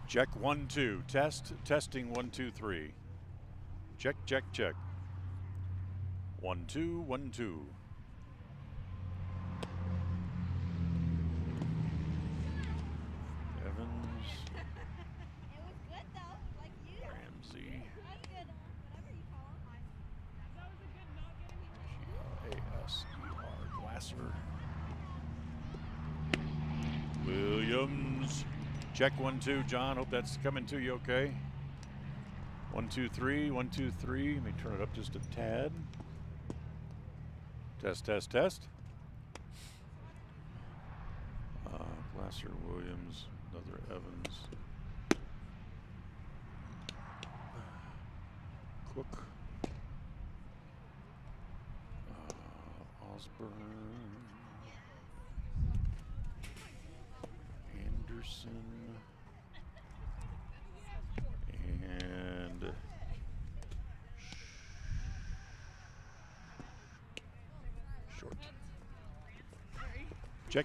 Check 1 2. Testing 1 2 3. Check. 1 2 1 2. Evans. It was good though, like you. Ramsey. That's good. Whatever you call him. That was a good not getting me. Aser. Glasser. Williams. Check 1 2. John, hope that's coming to you okay. 1 2 3. 1 2 3. Let me turn it up just a tad. Test. Glasser, Williams, another Evans. Cook. Osborne. Anderson. And Short.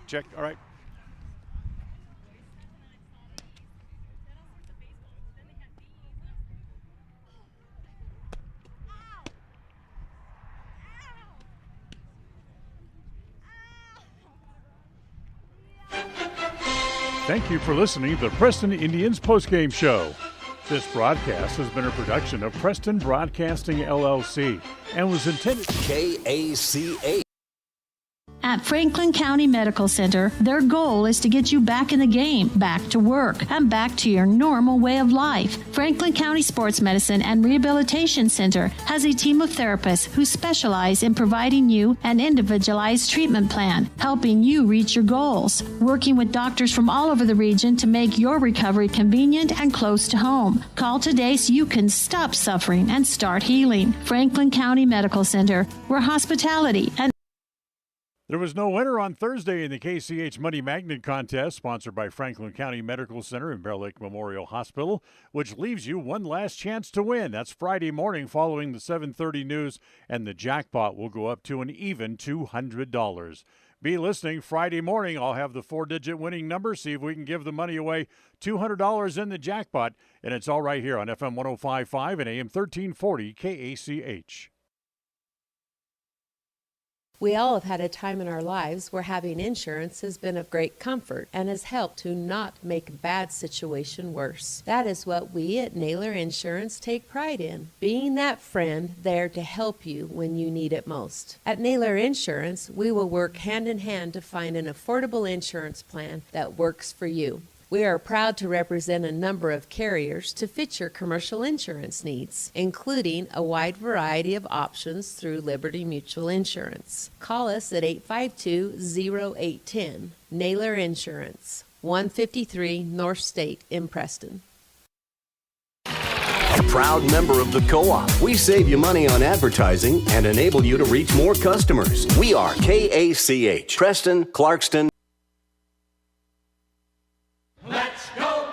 Check. All right. Thank you for listening to the Preston Indians postgame show. This broadcast has been a production of Preston Broadcasting, LLC, and was intended KACH. At Franklin County Medical Center, their goal is to get you back in the game, back to work, and back to your normal way of life. Franklin County Sports Medicine and Rehabilitation Center has a team of therapists who specialize in providing you an individualized treatment plan, helping you reach your goals, working with doctors from all over the region to make your recovery convenient and close to home. Call today so you can stop suffering and start healing. Franklin County Medical Center, where hospitality and There was no winner on Thursday in the KCH Money Magnet Contest, sponsored by Franklin County Medical Center and Bear Lake Memorial Hospital, which leaves you one last chance to win. That's Friday morning following the 7:30 news, and the jackpot will go up to an even $200. Be listening Friday morning. I'll have the 4-digit winning number, see if we can give the money away, $200 in the jackpot, and it's all right here on FM 105.5 and AM 1340 KACH. We all have had a time in our lives where having insurance has been of great comfort and has helped to not make a bad situation worse. That is what we at Naylor Insurance take pride in, being that friend there to help you when you need it most. At Naylor Insurance, we will work hand in hand to find an affordable insurance plan that works for you. We are proud to represent a number of carriers to fit your commercial insurance needs, including a wide variety of options through Liberty Mutual Insurance. Call us at 852-0810. Naylor Insurance, 153 North State in Preston. A proud member of the co-op. We save you money on advertising and enable you to reach more customers. We are KACH, Preston, Clarkston. Let's go!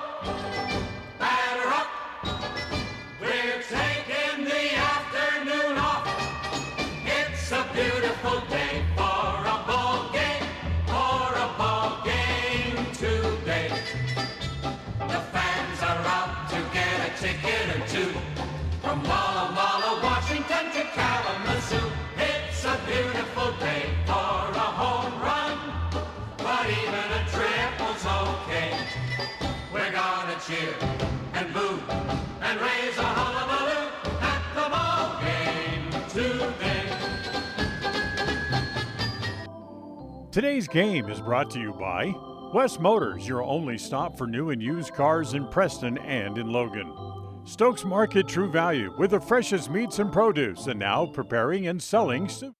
Batter up! We're taking the afternoon off. It's a beautiful day for a ball game today. The fans are out to get a ticket or two. From Walla Walla, Washington to Kalamazoo. It's a beautiful day for a home run. But even a triple's okay. We're gonna cheer and boo and raise a hullabaloo at the ball game today. Today's game is brought to you by West Motors, your only stop for new and used cars in Preston and in Logan. Stokes Market True Value with the freshest meats and produce, and now preparing and selling soup.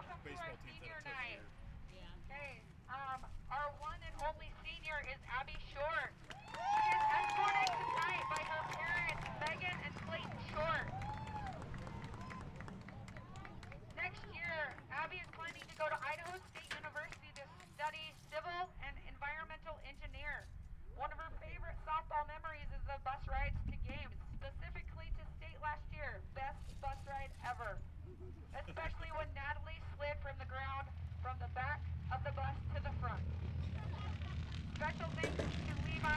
welcome to our senior night. Okay, our one and only senior is Abby Short. She is escorted tonight by her parents, Megan and Clayton Short. Next year, Abby is planning to go to Idaho State University to study civil and environmental engineer. One of her favorite softball memories is the bus rides to games, specifically to state last year. Best bus ride ever. Especially when Natalie slid from the ground from the back of the bus to the front. Special thanks to Levi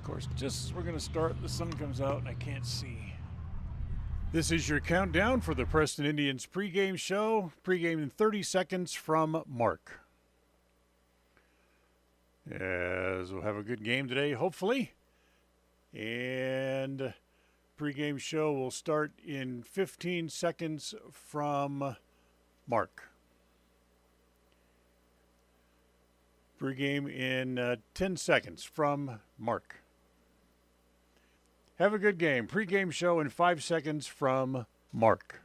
course, just as we're going to start, the sun comes out and I can't see. This is your countdown for the Preston Indians pregame show. Pregame in 30 seconds from Mark. As we'll have a good game today, hopefully. And pregame show will start in 15 seconds from Mark. Pregame in 10 seconds from Mark. Have a good game. Pregame show in 5 seconds from Mark.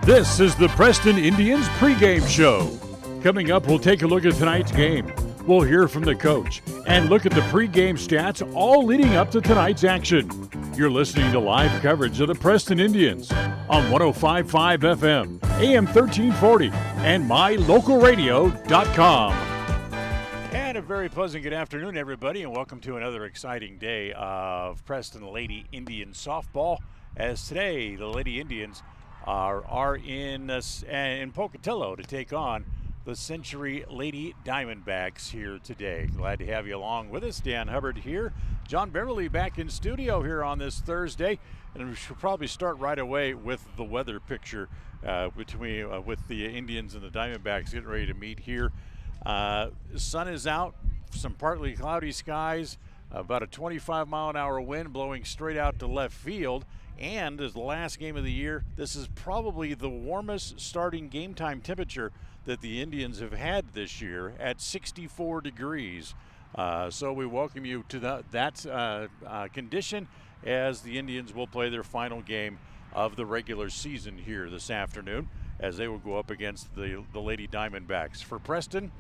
This is the Preston Indians pregame show. Coming up, we'll take a look at tonight's game. We'll hear from the coach and look at the pregame stats, all leading up to tonight's action. You're listening to live coverage of the Preston Indians on 105.5 FM, AM 1340, and mylocalradio.com. And a very pleasant good afternoon, everybody, and welcome to another exciting day of Preston Lady Indians softball. As today, the Lady Indians are in Pocatello to take on the Century Lady Diamondbacks here today. Glad to have you along with us. Dan Hubbard here. John Beverly back in studio here on this Thursday. And we should probably start right away with the weather picture with the Indians and the Diamondbacks getting ready to meet here. Sun is out, some partly cloudy skies, about a 25-mile-an-hour wind blowing straight out to left field. And as the last game of the year, this is probably the warmest starting game time temperature that the Indians have had this year at 64 degrees. So we welcome you to that condition as the Indians will play their final game of the regular season here this afternoon as they will go up against the Lady Diamondbacks. For Preston,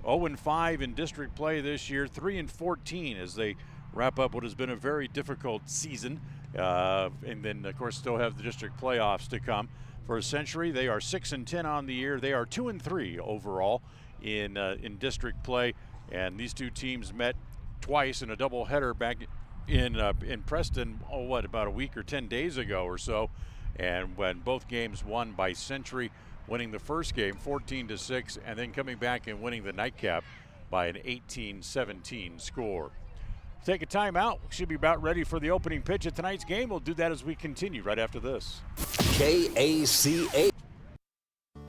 0-5 in district play this year, 3-14 as they wrap up what has been a very difficult season. And then, of course, still have the district playoffs to come. For a Century, they are 6-10 on the year. They are 2-3 overall in district play. And these two teams met twice in a doubleheader back in Preston, about a week or 10 days ago or so. And when both games won by Century, winning the first game 14-6, and then coming back and winning the nightcap by an 18-17 score. Take a timeout. Should be about ready for the opening pitch of tonight's game. We'll do that as we continue right after this. KACA.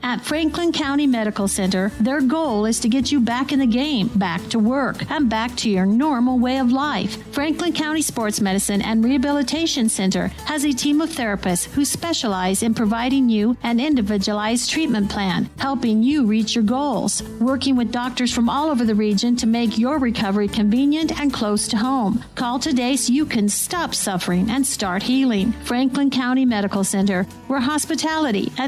At Franklin County Medical Center, their goal is to get you back in the game, back to work, and back to your normal way of life. Franklin County Sports Medicine and Rehabilitation Center has a team of therapists who specialize in providing you an individualized treatment plan, helping you reach your goals, working with doctors from all over the region to make your recovery convenient and close to home. Call today so you can stop suffering and start healing. Franklin County Medical Center, where hospitality and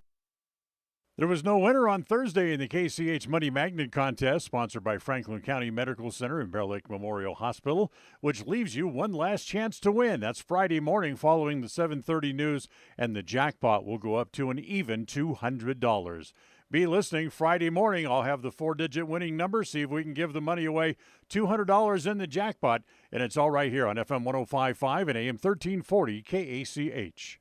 There was no winner on Thursday in the KCH Money Magnet Contest, sponsored by Franklin County Medical Center and Bear Lake Memorial Hospital, which leaves you one last chance to win. That's Friday morning following the 7:30 news, and the jackpot will go up to an even $200. Be listening Friday morning. I'll have the 4-digit winning number, see if we can give the money away. $200 in the jackpot, and it's all right here on FM 105.5 and AM 1340 KACH.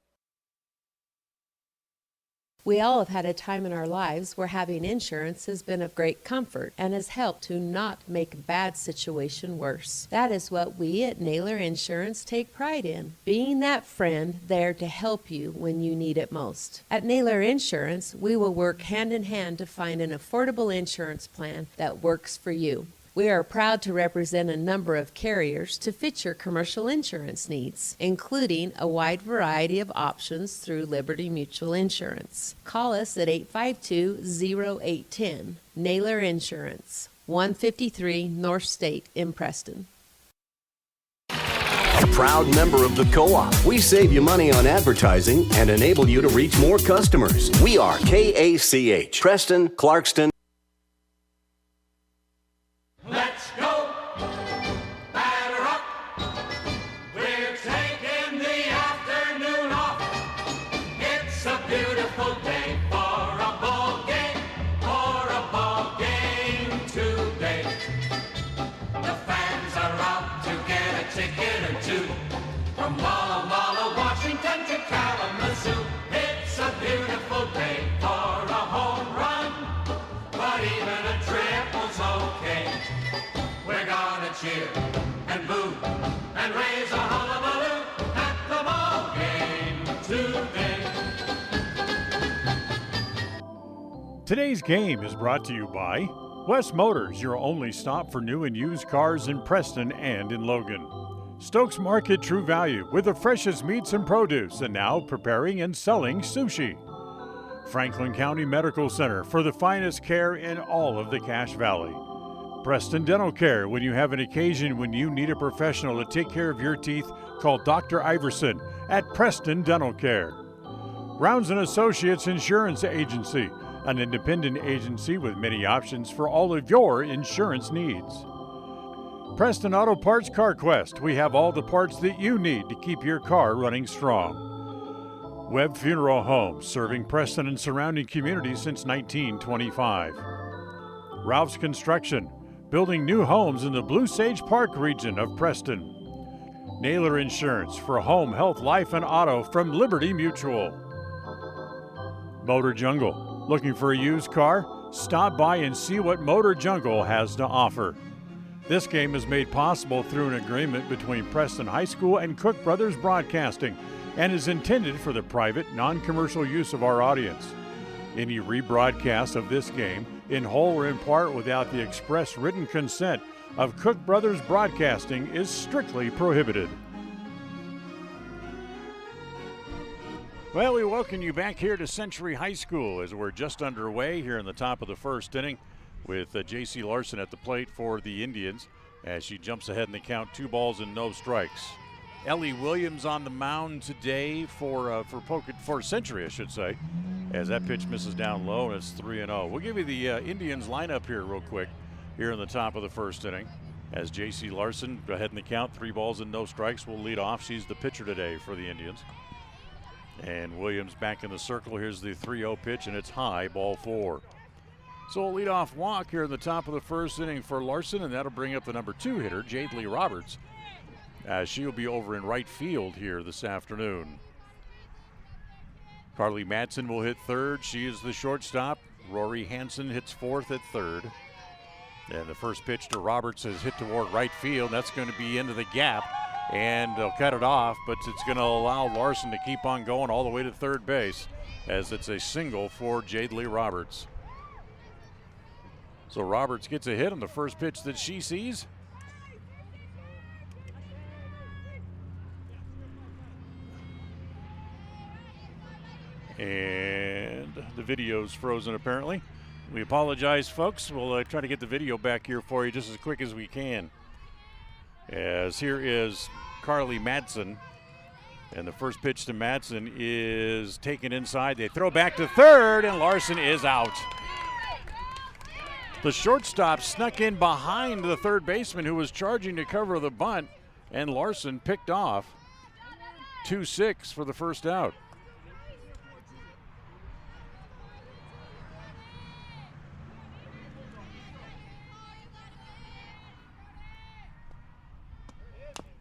We all have had a time in our lives where having insurance has been of great comfort and has helped to not make a bad situation worse. That is what we at Naylor Insurance take pride in, being that friend there to help you when you need it most. At Naylor Insurance, we will work hand in hand to find an affordable insurance plan that works for you. We are proud to represent a number of carriers to fit your commercial insurance needs, including a wide variety of options through Liberty Mutual Insurance. Call us at 852-0810. Naylor Insurance, 153 North State in Preston. Proud member of the Co-op. We save you money on advertising and enable you to reach more customers. We are KACH, Preston, Clarkston. Let's go, batter up. We're taking the afternoon off. It's a beautiful day for a ball game today. The fans are out to get a ticket or two from all Today's game is brought to you by West Motors, your only stop for new and used cars in Preston and in Logan. Stokes Market True Value with the freshest meats and produce, and now preparing and selling sushi. Franklin County Medical Center for the finest care in all of the Cache Valley. Preston Dental Care, when you have an occasion when you need a professional to take care of your teeth, call Dr. Iverson at Preston Dental Care. Rounds & Associates Insurance Agency, an independent agency with many options for all of your insurance needs. Preston Auto Parts Car Quest, we have all the parts that you need to keep your car running strong. Webb Funeral Home, serving Preston and surrounding communities since 1925. Ralph's Construction, building new homes in the Blue Sage Park region of Preston. Naylor Insurance for home, health, life, and auto from Liberty Mutual. Motor Jungle, looking for a used car? Stop by and see what Motor Jungle has to offer. This game is made possible through an agreement between Preston High School and Cook Brothers Broadcasting and is intended for the private, non-commercial use of our audience. Any rebroadcast of this game, in whole or in part without the express written consent of Cook Brothers Broadcasting, is strictly prohibited. Well, we welcome you back here to Century High School as we're just underway here in the top of the first inning with J.C. Larson at the plate for the Indians as she jumps ahead in the count, 2 balls and no strikes. Ellie Williams on the mound today for Century, I should say, as that pitch misses down low and it's 3-0. We'll give you the Indians lineup here real quick here in the top of the first inning as J.C. Larson ahead in the count, 3 balls and no strikes, will lead off. She's the pitcher today for the Indians. And Williams back in the circle. Here's the 3-0 pitch, and it's high, ball 4. So a leadoff walk here in the top of the first inning for Larson, and that'll bring up the number 2 hitter, Jade Lee Roberts, as she'll be over in right field here this afternoon. Carly Madsen will hit third. She is the shortstop. Rory Hanson hits fourth at third. And the first pitch to Roberts is hit toward right field. That's going to be into the gap, and they'll cut it off, but it's going to allow Larson to keep on going all the way to third base as it's a single for Jade Lee Roberts. So Roberts gets a hit on the first pitch that she sees. And the video's frozen apparently. We apologize, folks. We'll try to get the video back here for you just as quick as we can. As here is Carly Madsen. And the first pitch to Madsen is taken inside. They throw back to third, and Larson is out. The shortstop snuck in behind the third baseman who was charging to cover the bunt, and Larson picked off 2-6 for the first out.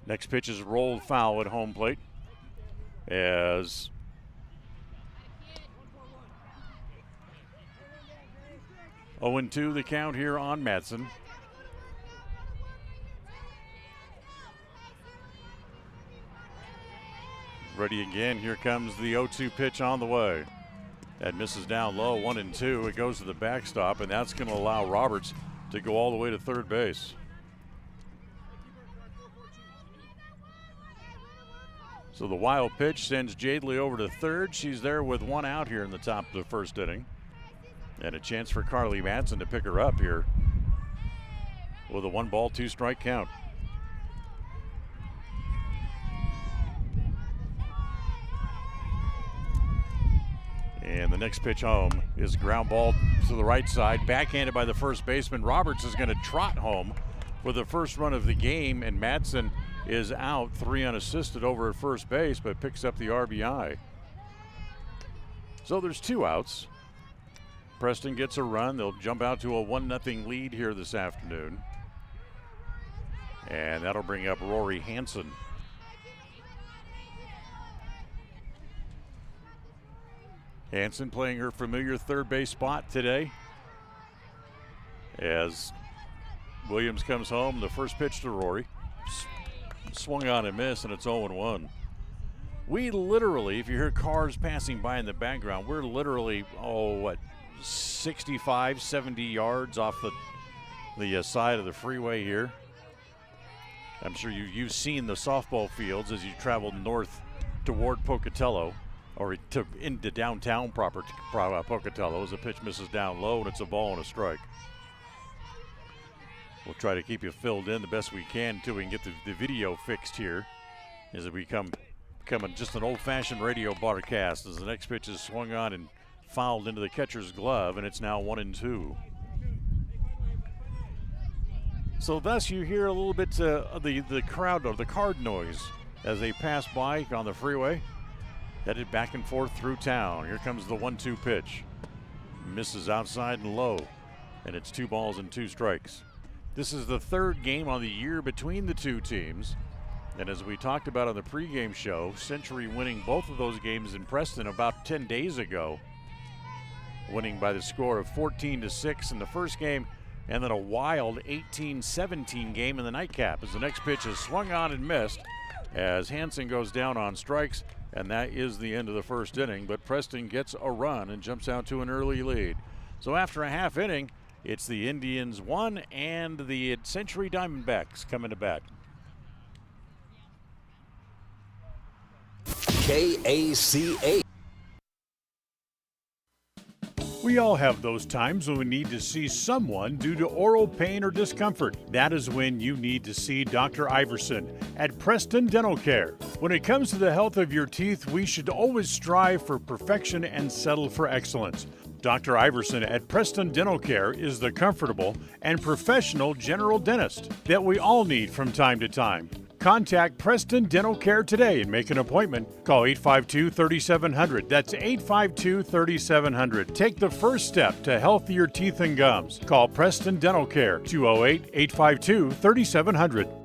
Next pitch is rolled foul at home plate as Oh, 0-2 the count here on Madsen. Ready again. Here comes the 0-2 pitch on the way. That misses down low, 1-2. It goes to the backstop, and that's going to allow Roberts to go all the way to third base. So the wild pitch sends Jade Lee over to third. She's there with 1 out here in the top of the first inning. And a chance for Carly Madsen to pick her up here with a 1-ball, 2-strike count. And the next pitch home is ground ball to the right side, backhanded by the first baseman. Roberts is going to trot home for the first run of the game, and Madsen is out 3 unassisted over at first base, but picks up the RBI. So there's 2 outs. Preston gets a run. They'll jump out to a 1-0 lead here this afternoon. And that'll bring up Rory Hanson. Hanson playing her familiar third base spot today. As Williams comes home, the first pitch to Rory. Swung on and missed, and it's 0-1. We literally, if you hear cars passing by in the background, we're literally, 65, 70 yards off the side of the freeway here. I'm sure you've seen the softball fields as you travel north toward Pocatello, or into downtown proper Pocatello, as the pitch misses down low and it's a ball and a strike. We'll try to keep you filled in the best we can until we can get the video fixed here, as it becoming just an old-fashioned radio broadcast, as the next pitch is swung on and fouled into the catcher's glove, and it's now 1-2. So thus you hear a little bit of the crowd, or the card noise, as they pass by on the freeway, headed back and forth through town. Here comes the 1-2 pitch. Misses outside and low, and it's 2 balls and 2 strikes. This is the third game on the year between the two teams. And as we talked about on the pregame show, Century winning both of those games in Preston about 10 days ago, winning by the score of 14-6 in the first game, and then a wild 18-17 game in the nightcap, as the next pitch is swung on and missed as Hanson goes down on strikes, and that is the end of the first inning. But Preston gets a run and jumps out to an early lead. So after a half inning, it's the Indians 1 and the Century Diamondbacks coming to bat. KACH. We all have those times when we need to see someone due to oral pain or discomfort. That is when you need to see Dr. Iverson at Preston Dental Care. When it comes to the health of your teeth, we should always strive for perfection and settle for excellence. Dr. Iverson at Preston Dental Care is the comfortable and professional general dentist that we all need from time to time. Contact Preston Dental Care today and make an appointment. Call 852-3700. That's 852-3700. Take the first step to healthier teeth and gums. Call Preston Dental Care, 208-852-3700.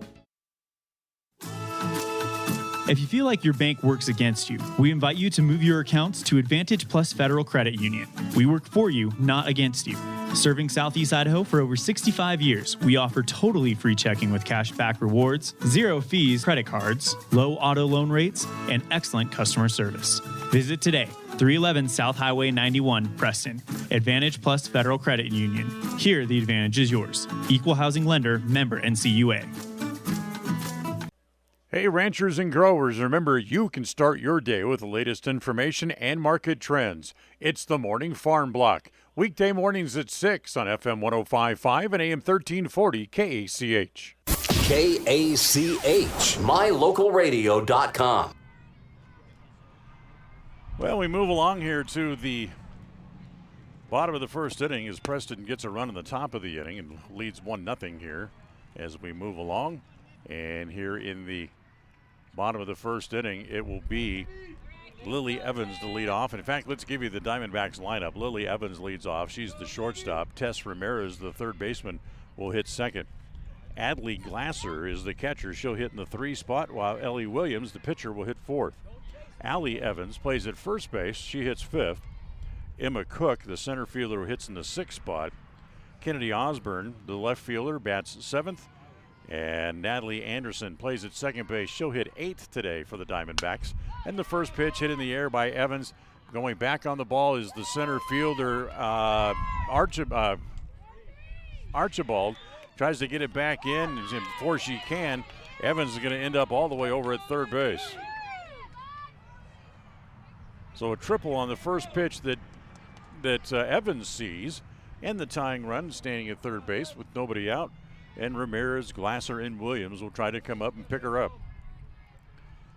If you feel like your bank works against you, we invite you to move your accounts to Advantage Plus Federal Credit Union. We work for you, not against you. Serving Southeast Idaho for over 65 years, we offer totally free checking with cash back rewards, 0 fees credit cards, low auto loan rates, and excellent customer service. Visit today, 311 South Highway 91, Preston. Advantage Plus Federal Credit Union. Here, the advantage is yours. Equal housing lender, member NCUA. Hey, ranchers and growers, remember you can start your day with the latest information and market trends. It's the Morning Farm Block. Weekday mornings at 6 on FM 105.5 and AM 1340 KACH. KACH, mylocalradio.com. Well, we move along here to the bottom of the first inning as Preston gets a run in the top of the inning and leads 1-0 here as we move along. And here in the bottom of the first inning, it will be Lily Evans to lead off. In fact, let's give you the Diamondbacks lineup. Lily Evans leads off. She's the shortstop. Tess Ramirez, the third baseman, will hit second. Adley Glasser is the catcher. She'll hit in the 3 spot, while Ellie Williams, the pitcher, will hit 4th. Allie Evans plays at first base. She hits 5th. Emma Cook, the center fielder, hits in the 6th spot. Kennedy Osborne, the left fielder, bats 7th. And Natalie Anderson plays at second base. She'll hit 8th today for the Diamondbacks. And the first pitch hit in the air by Evans. Going back on the ball is the center fielder, Archibald. Tries to get it back in, and before she can, Evans is going to end up all the way over at third base. So a triple on the first pitch that Evans sees, and the tying run standing at third base with nobody out. And Ramirez, Glasser, and Williams will try to come up and pick her up.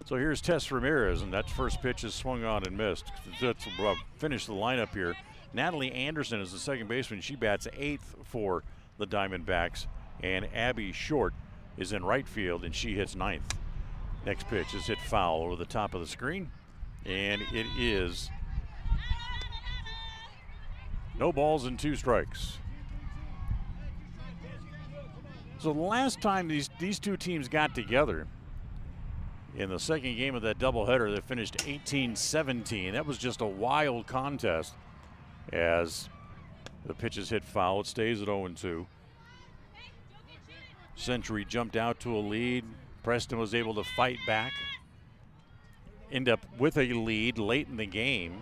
So here's Tess Ramirez, and that first pitch is swung on and missed. That's finish the lineup here. Natalie Anderson is the second baseman. She bats 8th for the Diamondbacks. And Abby Short is in right field, and she hits 9th. Next pitch is hit foul over the top of the screen, and it is no balls and 2 strikes. So the last time these two teams got together in the second game of that doubleheader, they finished 18-17. That was just a wild contest as the pitches hit foul. It stays at 0-2. Century jumped out to a lead. Preston was able to fight back, end up with a lead late in the game,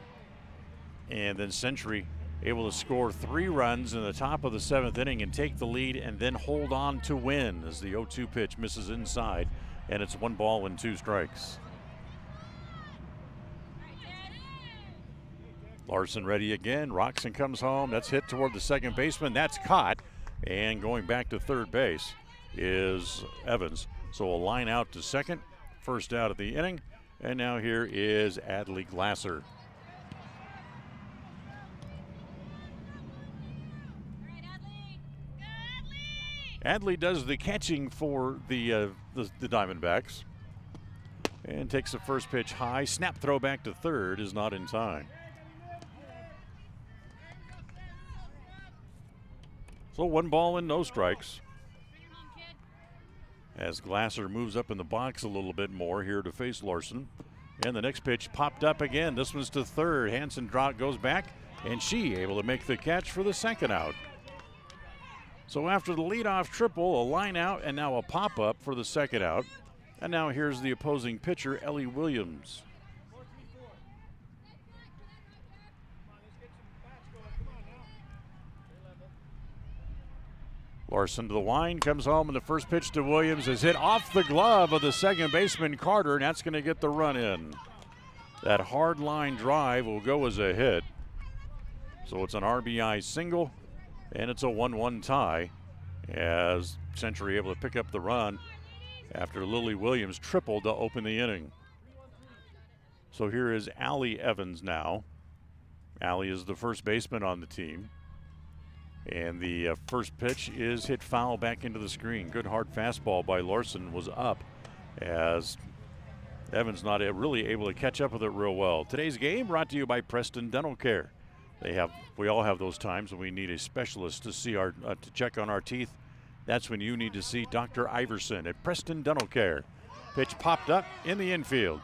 and then Century able to score 3 runs in the top of the 7th inning and take the lead and then hold on to win as the 0-2 pitch misses inside, and it's 1 ball and 2 strikes. Larson ready again. Roxon comes home. That's hit toward the second baseman. That's caught. And going back to third base is Evans. So a line out to second. First out of the inning. And now here is Adley Glasser. Adley does the catching for the Diamondbacks. And takes the first pitch high. Snap throw back to third is not in time. So 1 ball and no strikes. As Glasser moves up in the box a little bit more here to face Larson. And the next pitch popped up again. This one's to third. Hanson goes back, and she able to make the catch for the second out. So after the leadoff triple, a line out, and now a pop-up for the second out. And now here's the opposing pitcher, Ellie Williams. Larson to the line, comes home, and the first pitch to Williams is hit off the glove of the second baseman Carter, and that's going to get the run in. That hard line drive will go as a hit. So it's an RBI single, and it's a 1-1 tie as Century able to pick up the run after Lily Williams tripled to open the inning. So here is Ellie Evans now. Ellie is the first baseman on the team. And the first pitch is hit foul back into the screen. Good hard fastball by Larson was up as Evans not really able to catch up with it real well. Today's game brought to you by Preston Dental Care. We all have those times when we need a specialist to see to check on our teeth. That's when you need to see Dr. Iverson at Preston Dental Care. Pitch popped up in the infield.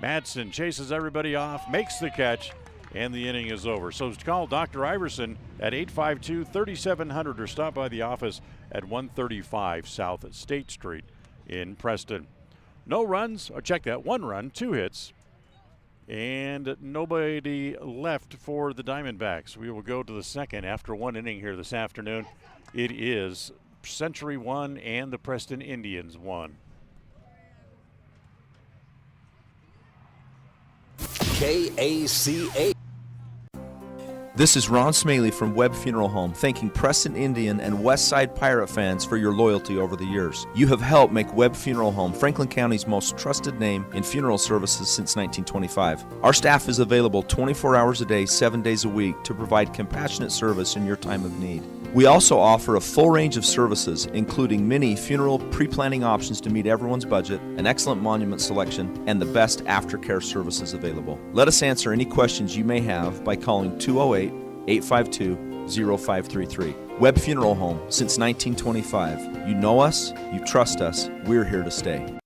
Madsen chases everybody off, makes the catch, and the inning is over. So call Dr. Iverson at 852-3700 or stop by the office at 135 South State Street in Preston. No runs, or check that, 1 run, 2 hits, and nobody left for the Diamondbacks. We will go to the second after 1 inning here this afternoon. It is Century 1 and the Preston Indians 1. KACH. This is Ron Smaley from Webb Funeral Home, thanking Preston Indian and Westside Pirate fans for your loyalty over the years. You have helped make Webb Funeral Home Franklin County's most trusted name in funeral services since 1925. Our staff is available 24 hours a day, 7 days a week to provide compassionate service in your time of need. We also offer a full range of services, including many funeral pre-planning options to meet everyone's budget, an excellent monument selection, and the best aftercare services available. Let us answer any questions you may have by calling 208-852-0533. Webb Funeral Home, since 1925. You know us, you trust us, we're here to stay.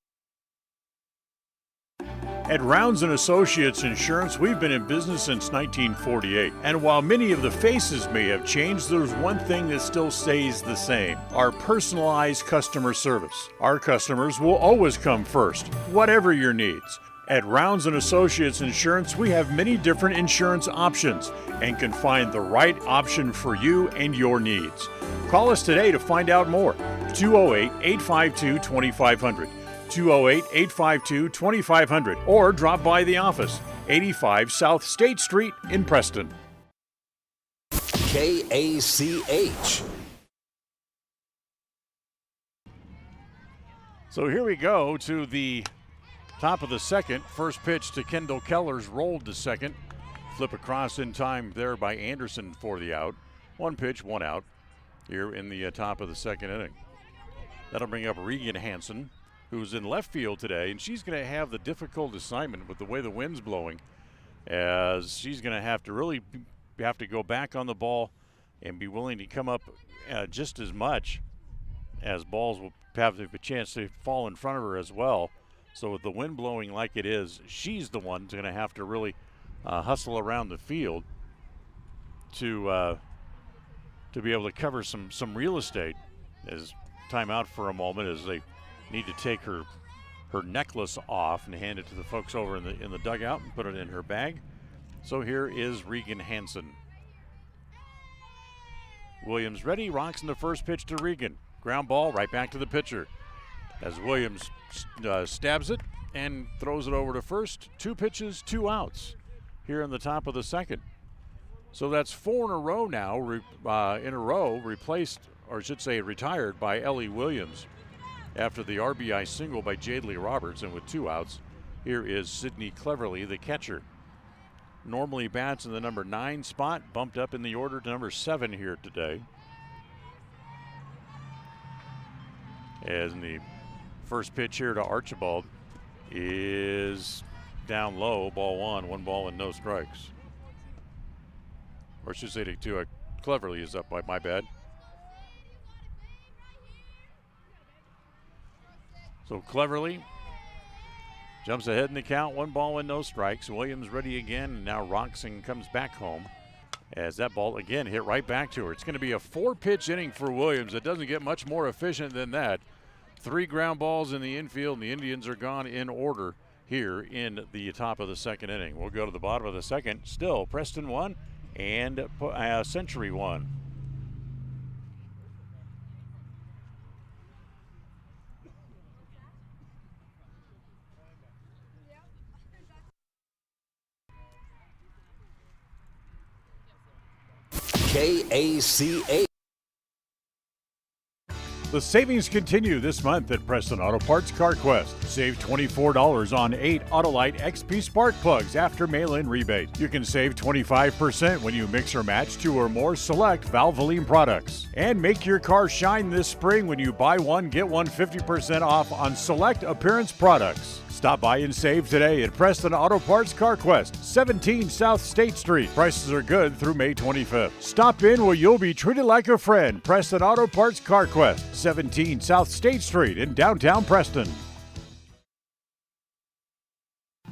At Rounds & Associates Insurance, we've been in business since 1948. And while many of the faces may have changed, there's one thing that still stays the same: our personalized customer service. Our customers will always come first, whatever your needs. At Rounds & Associates Insurance, we have many different insurance options and can find the right option for you and your needs. Call us today to find out more. 208-852-2500. 208-852-2500, or drop by the office, 85 South State Street in Preston. KACH. So here we go to the top of the second. First pitch to Kendall Keller's rolled to second. Flip across in time there by Anderson for the out. 1 pitch, 1 out here in the top of the second inning. That'll bring up Regan Hanson, who's in left field today, and she's going to have the difficult assignment with the way the wind's blowing, as she's going to have to really have to go back on the ball and be willing to come up just as much as balls will have a chance to fall in front of her as well. So with the wind blowing like it is, she's the one going to have to really hustle around the field to be able to cover some real estate. As time out for a moment as they need to take her necklace off and hand it to the folks over in the dugout and put it in her bag. So here is Regan Hanson. Williams ready, rocks in the first pitch to Regan. Ground ball right back to the pitcher. As Williams stabs it and throws it over to first. 2 pitches, 2 outs here in the top of the second. So that's 4 in a row now, replaced, or I should say retired, by Ellie Williams after the RBI single by Jadley Roberts. And with 2 outs, here is Sydney Cleverly, the catcher. Normally bats in the number 9 spot, bumped up in the order to number 7 here today. As in the first pitch here to Archibald is down low, ball 1 ball and no strikes. Or I should say to Cleverly is up by my bad. So Cleverly jumps ahead in the count, 1 ball and no strikes. Williams ready again, and now Roxon comes back home as that ball again hit right back to her. It's going to be a 4-pitch inning for Williams. It doesn't get much more efficient than that. 3 ground balls in the infield, and the Indians are gone in order here in the top of the second inning. We'll go to the bottom of the second. Still, Preston 1 and Century 1. KACH. The savings continue this month at Preston Auto Parts CarQuest. Save $24 on 8 Autolite XP spark plugs after mail-in rebate. You can save 25% when you mix or match 2 or more select Valvoline products. And make your car shine this spring when you buy one, get one 50% off on select appearance products. Stop by and save today at Preston Auto Parts CarQuest, 17 South State Street. Prices are good through May 25th. Stop in where you'll be treated like a friend. Preston Auto Parts CarQuest, 17 South State Street in downtown Preston.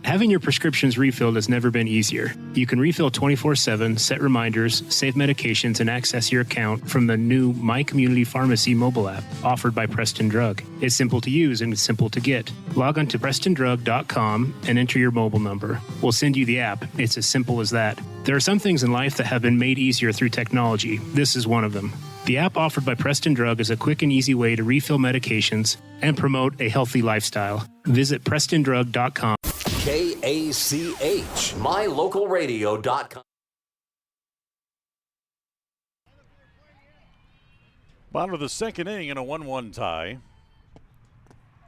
Having your prescriptions refilled has never been easier. You can refill 24/7, set reminders, save medications, and access your account from the new My Community Pharmacy mobile app offered by Preston Drug. It's simple to use and it's simple to get. Log on to PrestonDrug.com and enter your mobile number. We'll send you the app. It's as simple as that. There are some things in life that have been made easier through technology. This is one of them. The app offered by Preston Drug is a quick and easy way to refill medications and promote a healthy lifestyle. Visit PrestonDrug.com. KACH, mylocalradio.com. Bottom of the second inning in a 1-1 tie.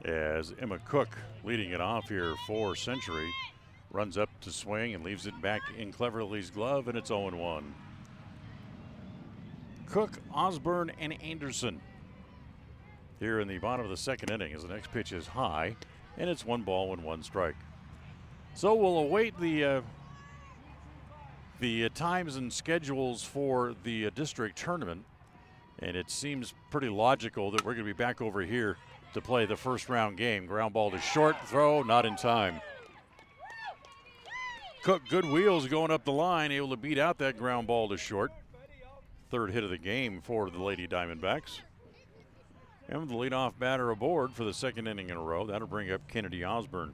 As Emma Cook leading it off here for Century. Runs up to swing and leaves it back in Cleverly's glove, and it's 0-1. Cook, Osborne, and Anderson here in the bottom of the second inning as the next pitch is high, and it's 1 ball and 1 strike. So we'll await the times and schedules for the district tournament, and it seems pretty logical that we're going to be back over here to play the first round game. Ground ball to short, throw, not in time. Cook, good wheels going up the line, able to beat out that ground ball to short. 3rd hit of the game for the Lady Diamondbacks. And with the leadoff batter aboard for the second inning in a row, that'll bring up Kennedy Osborne.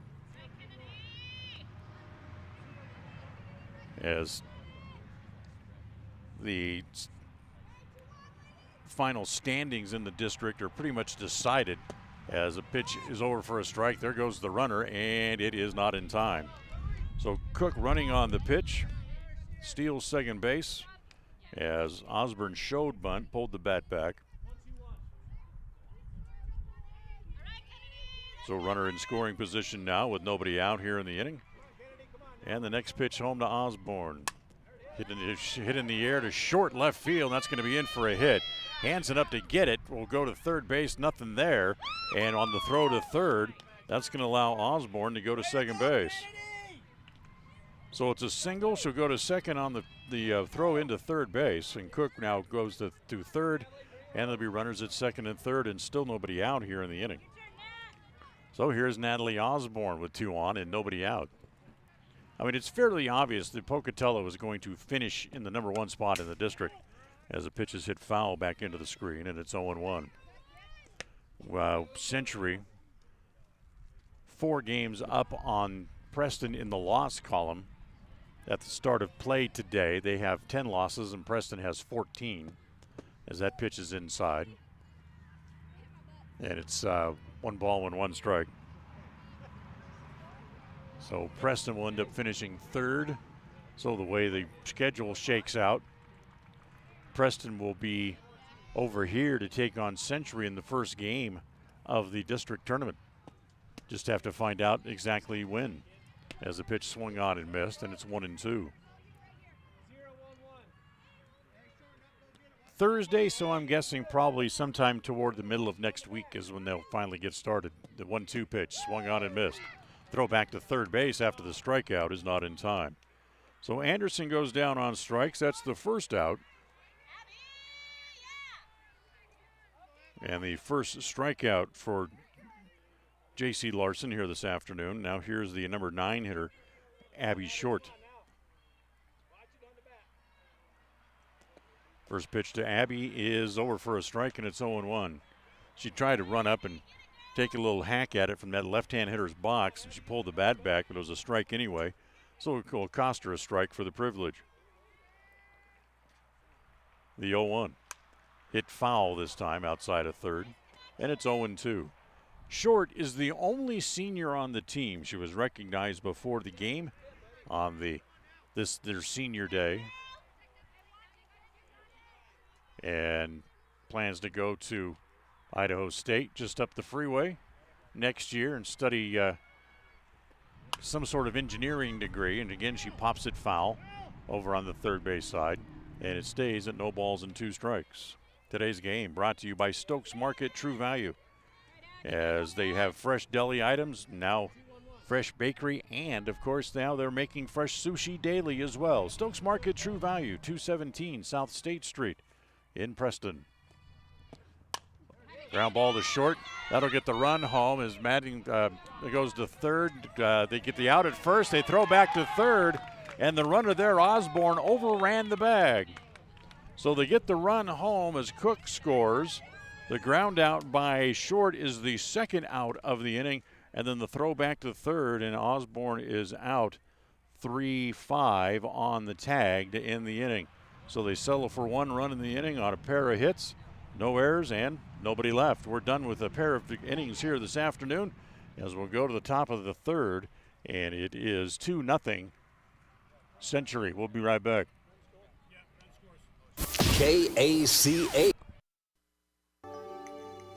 As the final standings in the district are pretty much decided as a pitch is over for a strike. There goes the runner, and it is not in time. So Cook running on the pitch, steals second base as Osborne showed bunt, pulled the bat back. So runner in scoring position now with nobody out here in the inning. And the next pitch home to Osborne. Hit in the air to short left field. That's going to be in for a hit. Hanson up to get it. Will go to third base. Nothing there. And on the throw to third, that's going to allow Osborne to go to second base. So it's a single. She'll go to second on the throw into third base. And Cook now goes to third. And there'll be runners at second and third, and still nobody out here in the inning. So here's Natalie Osborne with 2 on and nobody out. I mean, it's fairly obvious that Pocatello is going to finish in the number 1 spot in the district as the pitch is hit foul back into the screen, and it's 0-1. Wow, Century 4 games up on Preston in the loss column at the start of play today. They have 10 losses, and Preston has 14. as that pitch is inside. And it's 1 ball and 1 strike. So Preston will end up finishing third. So the way the schedule shakes out, Preston will be over here to take on Century in the first game of the district tournament. Just have to find out exactly when, as the pitch swung on and missed, and it's 1-2. Thursday, so I'm guessing probably sometime toward the middle of next week is when they'll finally get started. The 1-2 pitch swung on and missed. Throw back to third base after the strikeout is not in time. So Anderson goes down on strikes. That's the first out. And the first strikeout for J.C. Larson here this afternoon. Now here's the number 9 hitter, Abby Short. First pitch to Abby is over for a strike, and it's 0-1. She tried to run up and take a little hack at it from that left-hand hitter's box, and she pulled the bat back, but it was a strike anyway. So it will cost her a strike for the privilege. The 0-1. Hit foul this time outside of third, and it's 0-2. Short is the only senior on the team. She was recognized before the game on their senior day, and plans to go to Idaho State just up the freeway next year and study some sort of engineering degree. And again, she pops it foul over on the third base side, and it stays at 0 balls and 2 strikes. Today's game brought to you by Stokes Market True Value, as they have fresh deli items, now fresh bakery, and of course now they're making fresh sushi daily as well. Stokes Market True Value, 217 South State Street in Preston. Ground ball to short. That'll get the run home as Madding goes to third. They get the out at first. They throw back to third, and the runner there, Osborne, overran the bag. So they get the run home as Cook scores. The ground out by Short is the second out of the inning, and then the throw back to third, and Osborne is out 3-5 on the tag to end the inning. So they settle for 1 run in the inning on a pair of hits, no errors, and nobody left. We're done with a pair of innings here this afternoon as we'll go to the top of the third, and it is 2-0 Century. We'll be right back. KACH.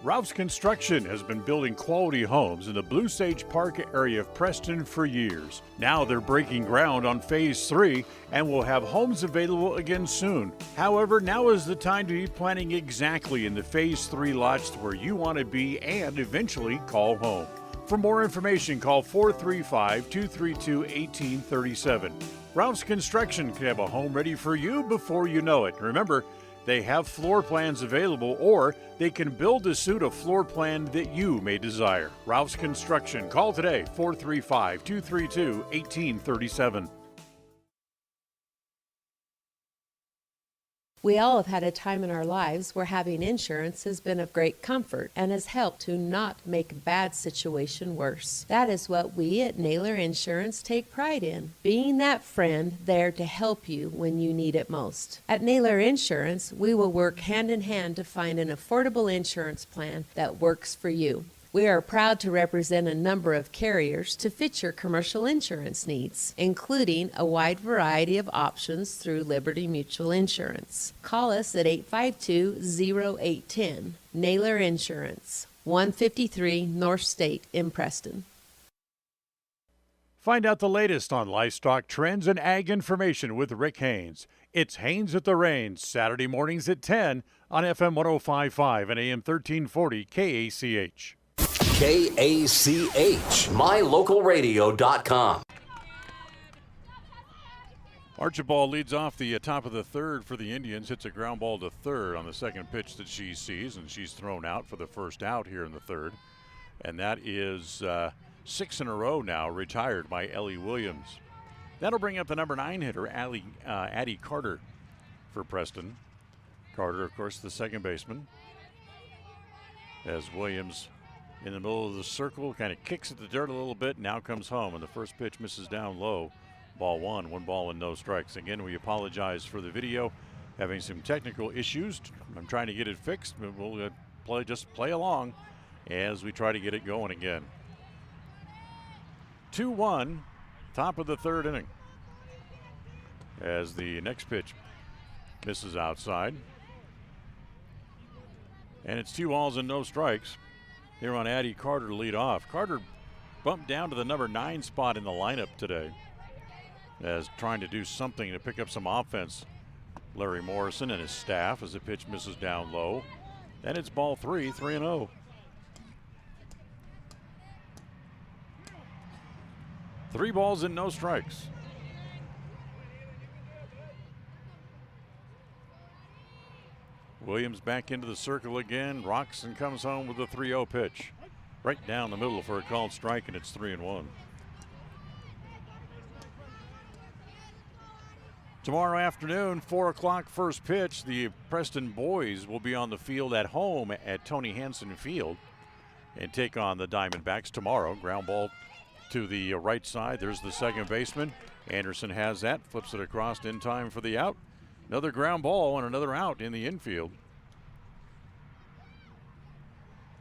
Ralph's Construction has been building quality homes in the Blue Sage Park area of Preston for years. Now they're breaking ground on Phase 3 and will have homes available again soon. However, now is the time to be planning exactly in the Phase 3 lots where you want to be and eventually call home. For more information, call 435-232-1837. Ralph's Construction can have a home ready for you before you know it. Remember, they have floor plans available, or they can build to suit a floor plan that you may desire. Ralph's Construction. Call today, 435-232-1837. We all have had a time in our lives where having insurance has been of great comfort and has helped to not make a bad situation worse. That is what we at Naylor Insurance take pride in, being that friend there to help you when you need it most. At Naylor Insurance, we will work hand in hand to find an affordable insurance plan that works for you. We are proud to represent a number of carriers to fit your commercial insurance needs, including a wide variety of options through Liberty Mutual Insurance. Call us at 852-0810. Naylor Insurance, 153 North State in Preston. Find out the latest on livestock trends and ag information with Rick Haynes. It's Haynes at the Range, Saturday mornings at 10 on FM 105.5 and AM 1340 KACH. KACH, mylocalradio.com. Archibald leads off the top of the third for the Indians, hits a ground ball to third on the second pitch that she sees, and she's thrown out for the first out here in the third. And that is 6 in a row now retired by Ellie Williams. That'll bring up the number 9 hitter, Addie Carter, for Preston. Carter, of course, the second baseman. As Williams in the middle of the circle, kind of kicks at the dirt a little bit, now comes home, and the first pitch misses down low. Ball 1, 1 ball and no strikes. Again, we apologize for the video. having some technical issues. I'm trying to get it fixed, but we'll play along as we try to get it going again. 2-1, top of the third inning. As the next pitch misses outside. And it's 2 balls and no strikes. Here on Addie Carter to lead off. Carter bumped down to the number 9 spot in the lineup today as trying to do something to pick up some offense. Larry Morrison and his staff as the pitch misses down low. And it's ball 3, 3-0. 3 balls and no strikes. Williams back into the circle again, rocks and comes home with a 3-0 pitch. Right down the middle for a called strike, and it's 3-1. Tomorrow afternoon, 4 o'clock first pitch, the Preston boys will be on the field at home at Tony Hanson Field and take on the Diamondbacks tomorrow. Ground ball to the right side. There's the second baseman. Anderson has that, flips it across in time for the out. Another ground ball and another out in the infield.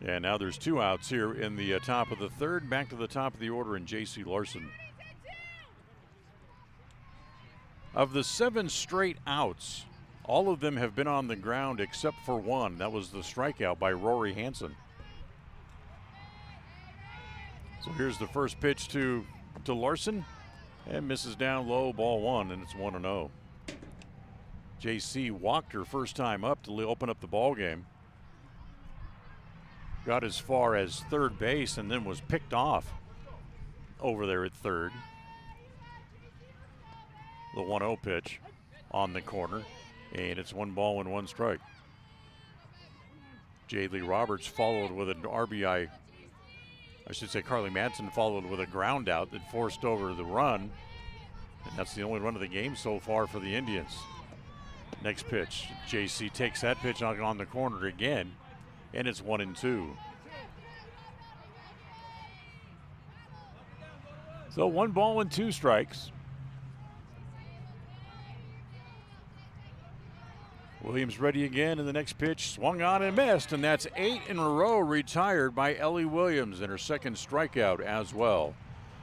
And now there's 2 outs here in the top of the third. Back to the top of the order in J.C. Larson. Of the 7 straight outs, all of them have been on the ground except for one. That was the strikeout by Rory Hanson. So here's the first pitch to Larson, and misses down low, ball 1, and it's 1-0. JC walked her first time up to open up the ball game. Got as far as third base and then was picked off over there at third. The 1-0 pitch on the corner, and it's 1 ball and 1 strike. Lee Roberts followed with an RBI. I should say Carly Madsen followed with a ground out that forced over the run, and that's the only run of the game so far for the Indians. Next pitch, JC takes that pitch on the corner again, and it's 1-2. So 1 ball and 2 strikes. Williams ready again, and the next pitch swung on and missed, and that's 8 in a row retired by Ellie Williams, and her second strikeout as well.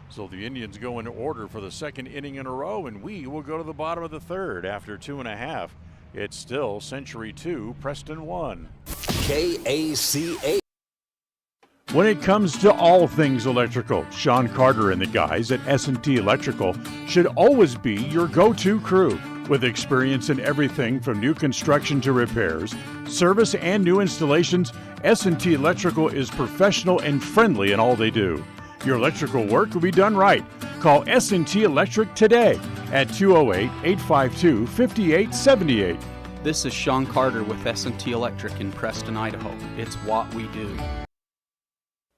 So the Indians go in order for the second inning in a row, and we will go to the bottom of the third after 2.5. It's still Century 2, Preston 1. KACH. When it comes to all things electrical, Sean Carter and the guys at S&T Electrical should always be your go-to crew. With experience in everything from new construction to repairs, service, and new installations, S&T Electrical is professional and friendly in all they do. Your electrical work will be done right. Call S&T Electric today at 208-852-5878. This is Sean Carter with S&T Electric in Preston, Idaho. It's what we do.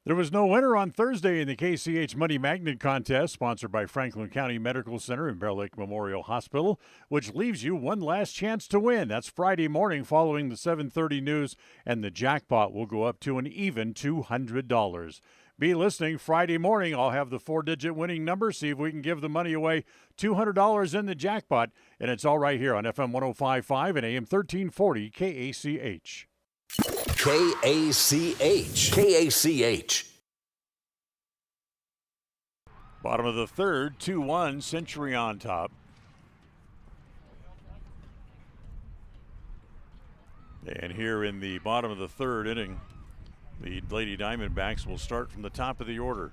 There was no winner on Thursday in the KCH Money Magnet Contest, sponsored by Franklin County Medical Center and Bear Lake Memorial Hospital, which leaves you one last chance to win. That's Friday morning following the 7:30 news, and the jackpot will go up to an even $200. Be listening Friday morning. I'll have the 4-digit winning number, see if we can give the money away. $200 in the jackpot, and it's all right here on FM 105.5 and AM 1340 KACH. KACH. KACH. Bottom of the third, 2-1, Century on top. And here in the bottom of the third inning, the Lady Diamondbacks will start from the top of the order,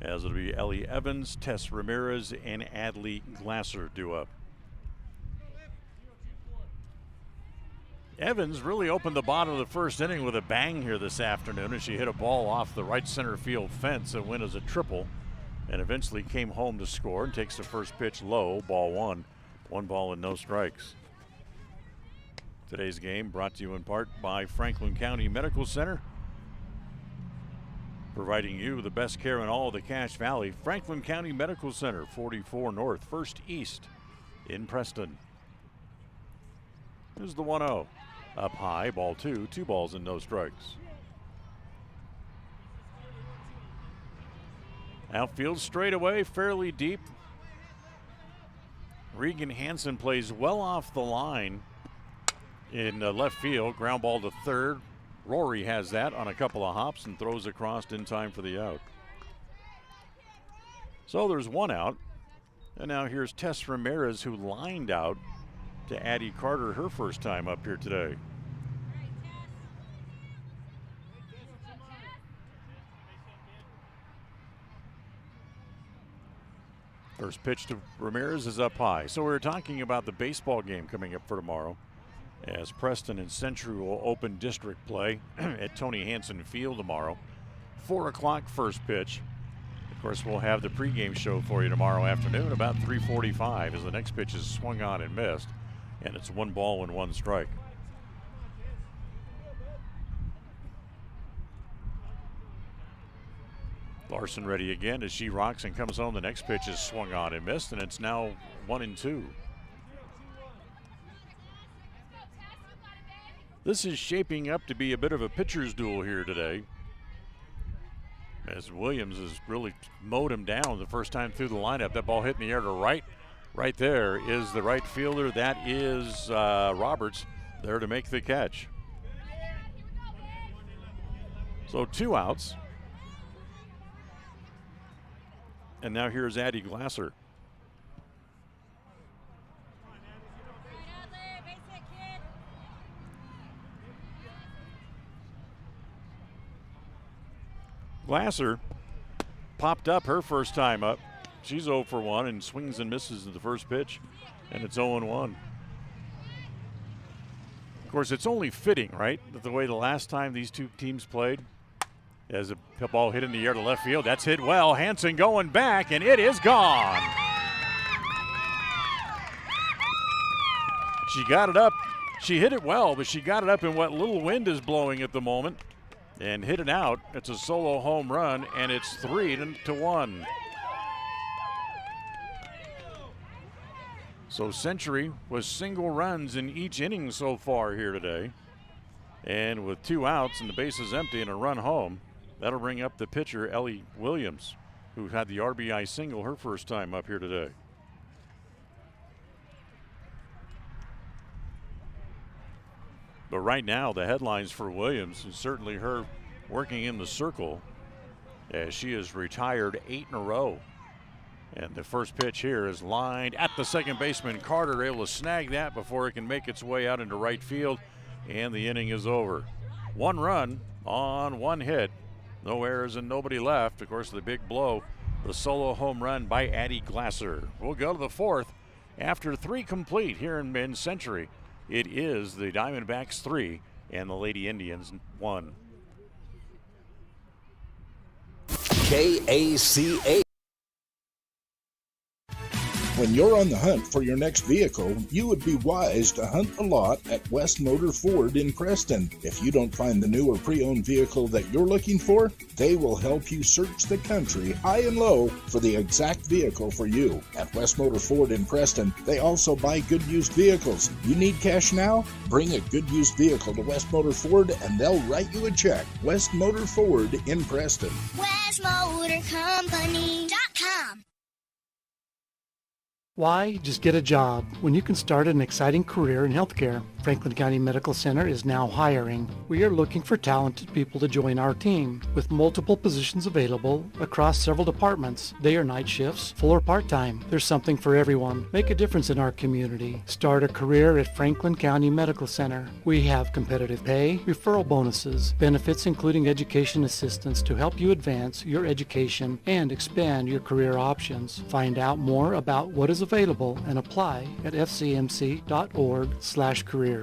as it'll be Ellie Evans, Tess Ramirez, and Adley Glasser due up. Evans really opened the bottom of the first inning with a bang here this afternoon as she hit a ball off the right center field fence and went as a triple, and eventually came home to score and takes the first pitch low, ball 1. 1 ball and no strikes. Today's game brought to you in part by Franklin County Medical Center, providing you the best care in all of the Cache Valley. Franklin County Medical Center, 44 North, 1st East in Preston. Here's the 1-0. Up high, ball 2, 2 balls and no strikes. Outfield straight away, fairly deep. Regan Hanson plays well off the line in left field. Ground ball to third. Rory has that on a couple of hops and throws across in time for the out. So there's one out. And now here's Tess Ramirez, who lined out to Addie Carter her first time up here today. First pitch to Ramirez is up high. So we were talking about the baseball game coming up for tomorrow, as Preston and Century will open district play at Tony Hanson Field tomorrow. 4 o'clock first pitch. Of course, we'll have the pregame show for you tomorrow afternoon about 3:45 as the next pitch is swung on and missed, and it's 1 ball and 1 strike. Larson ready again as she rocks and comes home. The next pitch is swung on and missed, and it's now 1-2. This is shaping up to be a bit of a pitcher's duel here today, as Williams has really mowed him down the first time through the lineup. That ball hit in the air to right. Right there is the right fielder. That is Roberts there to make the catch. So 2 outs. And now here's Addie Glasser. Glasser popped up her first time up. She's 0 for 1 and swings and misses at the first pitch, and it's 0-1. Of course, it's only fitting, right, that the way the last time these two teams played, as a ball hit in the air to left field. That's hit well. Hanson going back, and it is gone. She got it up. She hit it well, but she got it up in what little wind is blowing at the moment and hit it out. It's a solo home run, and it's 3-1. So Century was single runs in each inning so far here today. And with 2 outs and the bases empty and a run home, that'll bring up the pitcher, Ellie Williams, who had the RBI single her first time up here today. But right now, the headlines for Williams is certainly her working in the circle, as she has retired 8 in a row. And the first pitch here is lined at the second baseman. Carter able to snag that before it can make its way out into right field, and the inning is over. 1 run on 1 hit. No errors and nobody left. Of course, the big blow, the solo home run by Addie Glasser. We'll go to the 4th after 3 complete here in Century. It is the Diamondbacks 3 and the Lady Indians 1. KACA. When you're on the hunt for your next vehicle, you would be wise to hunt the lot at West Motor Ford in Preston. If you don't find the new or pre-owned vehicle that you're looking for, they will help you search the country high and low for the exact vehicle for you. At West Motor Ford in Preston, they also buy good used vehicles. You need cash now? Bring a good used vehicle to West Motor Ford and they'll write you a check. West Motor Ford in Preston. WestMotorCompany.com. Why just get a job when you can start an exciting career in healthcare? Franklin County Medical Center is now hiring. We are looking for talented people to join our team with multiple positions available across several departments. Day or night shifts, full or part-time. There's something for everyone. Make a difference in our community. Start a career at Franklin County Medical Center. We have competitive pay, referral bonuses, benefits including education assistance to help you advance your education and expand your career options. Find out more about what is available and apply at fcmc.org/careers.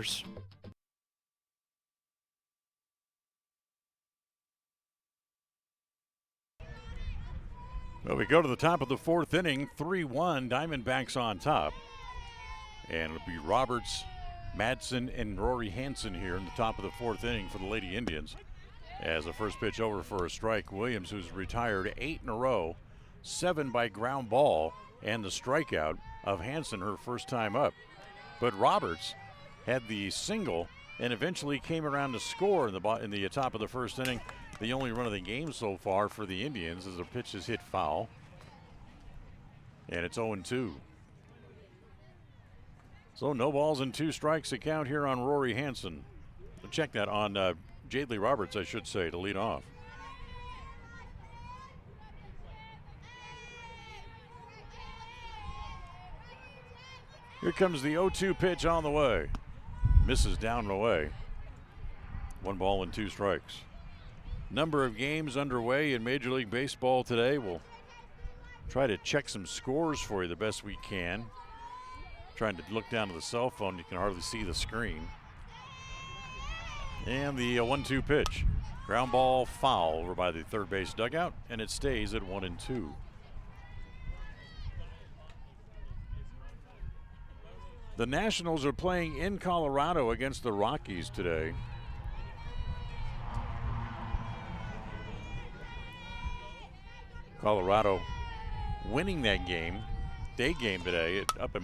Well, we go to the top of the 4th inning, 3-1, Diamondbacks on top. And it'll be Roberts, Madsen, and Rory Hanson here in the top of the 4th inning for the Lady Indians. As the first pitch over for a strike, Williams, who's retired 8 in a row, 7 by ground ball, and the strikeout of Hanson her first time up. But Roberts had the single and eventually came around to score in the top of the first inning. The only run of the game so far for the Indians as the pitch is hit foul. And it's 0-2. So no balls and 2 strikes account here on Rory Hanson. Check that on Jadley Roberts, I should say, to lead off. Here comes the 0-2 pitch on the way. Misses down and away. 1 ball and 2 strikes. Number of games underway in Major League Baseball today. We'll try to check some scores for you the best we can. Trying to look down to the cell phone, you can hardly see the screen. And the 1-2 pitch. Ground ball foul over by the third base dugout, and it stays at 1-2. The Nationals are playing in Colorado against the Rockies today. Colorado winning that game, day game today up in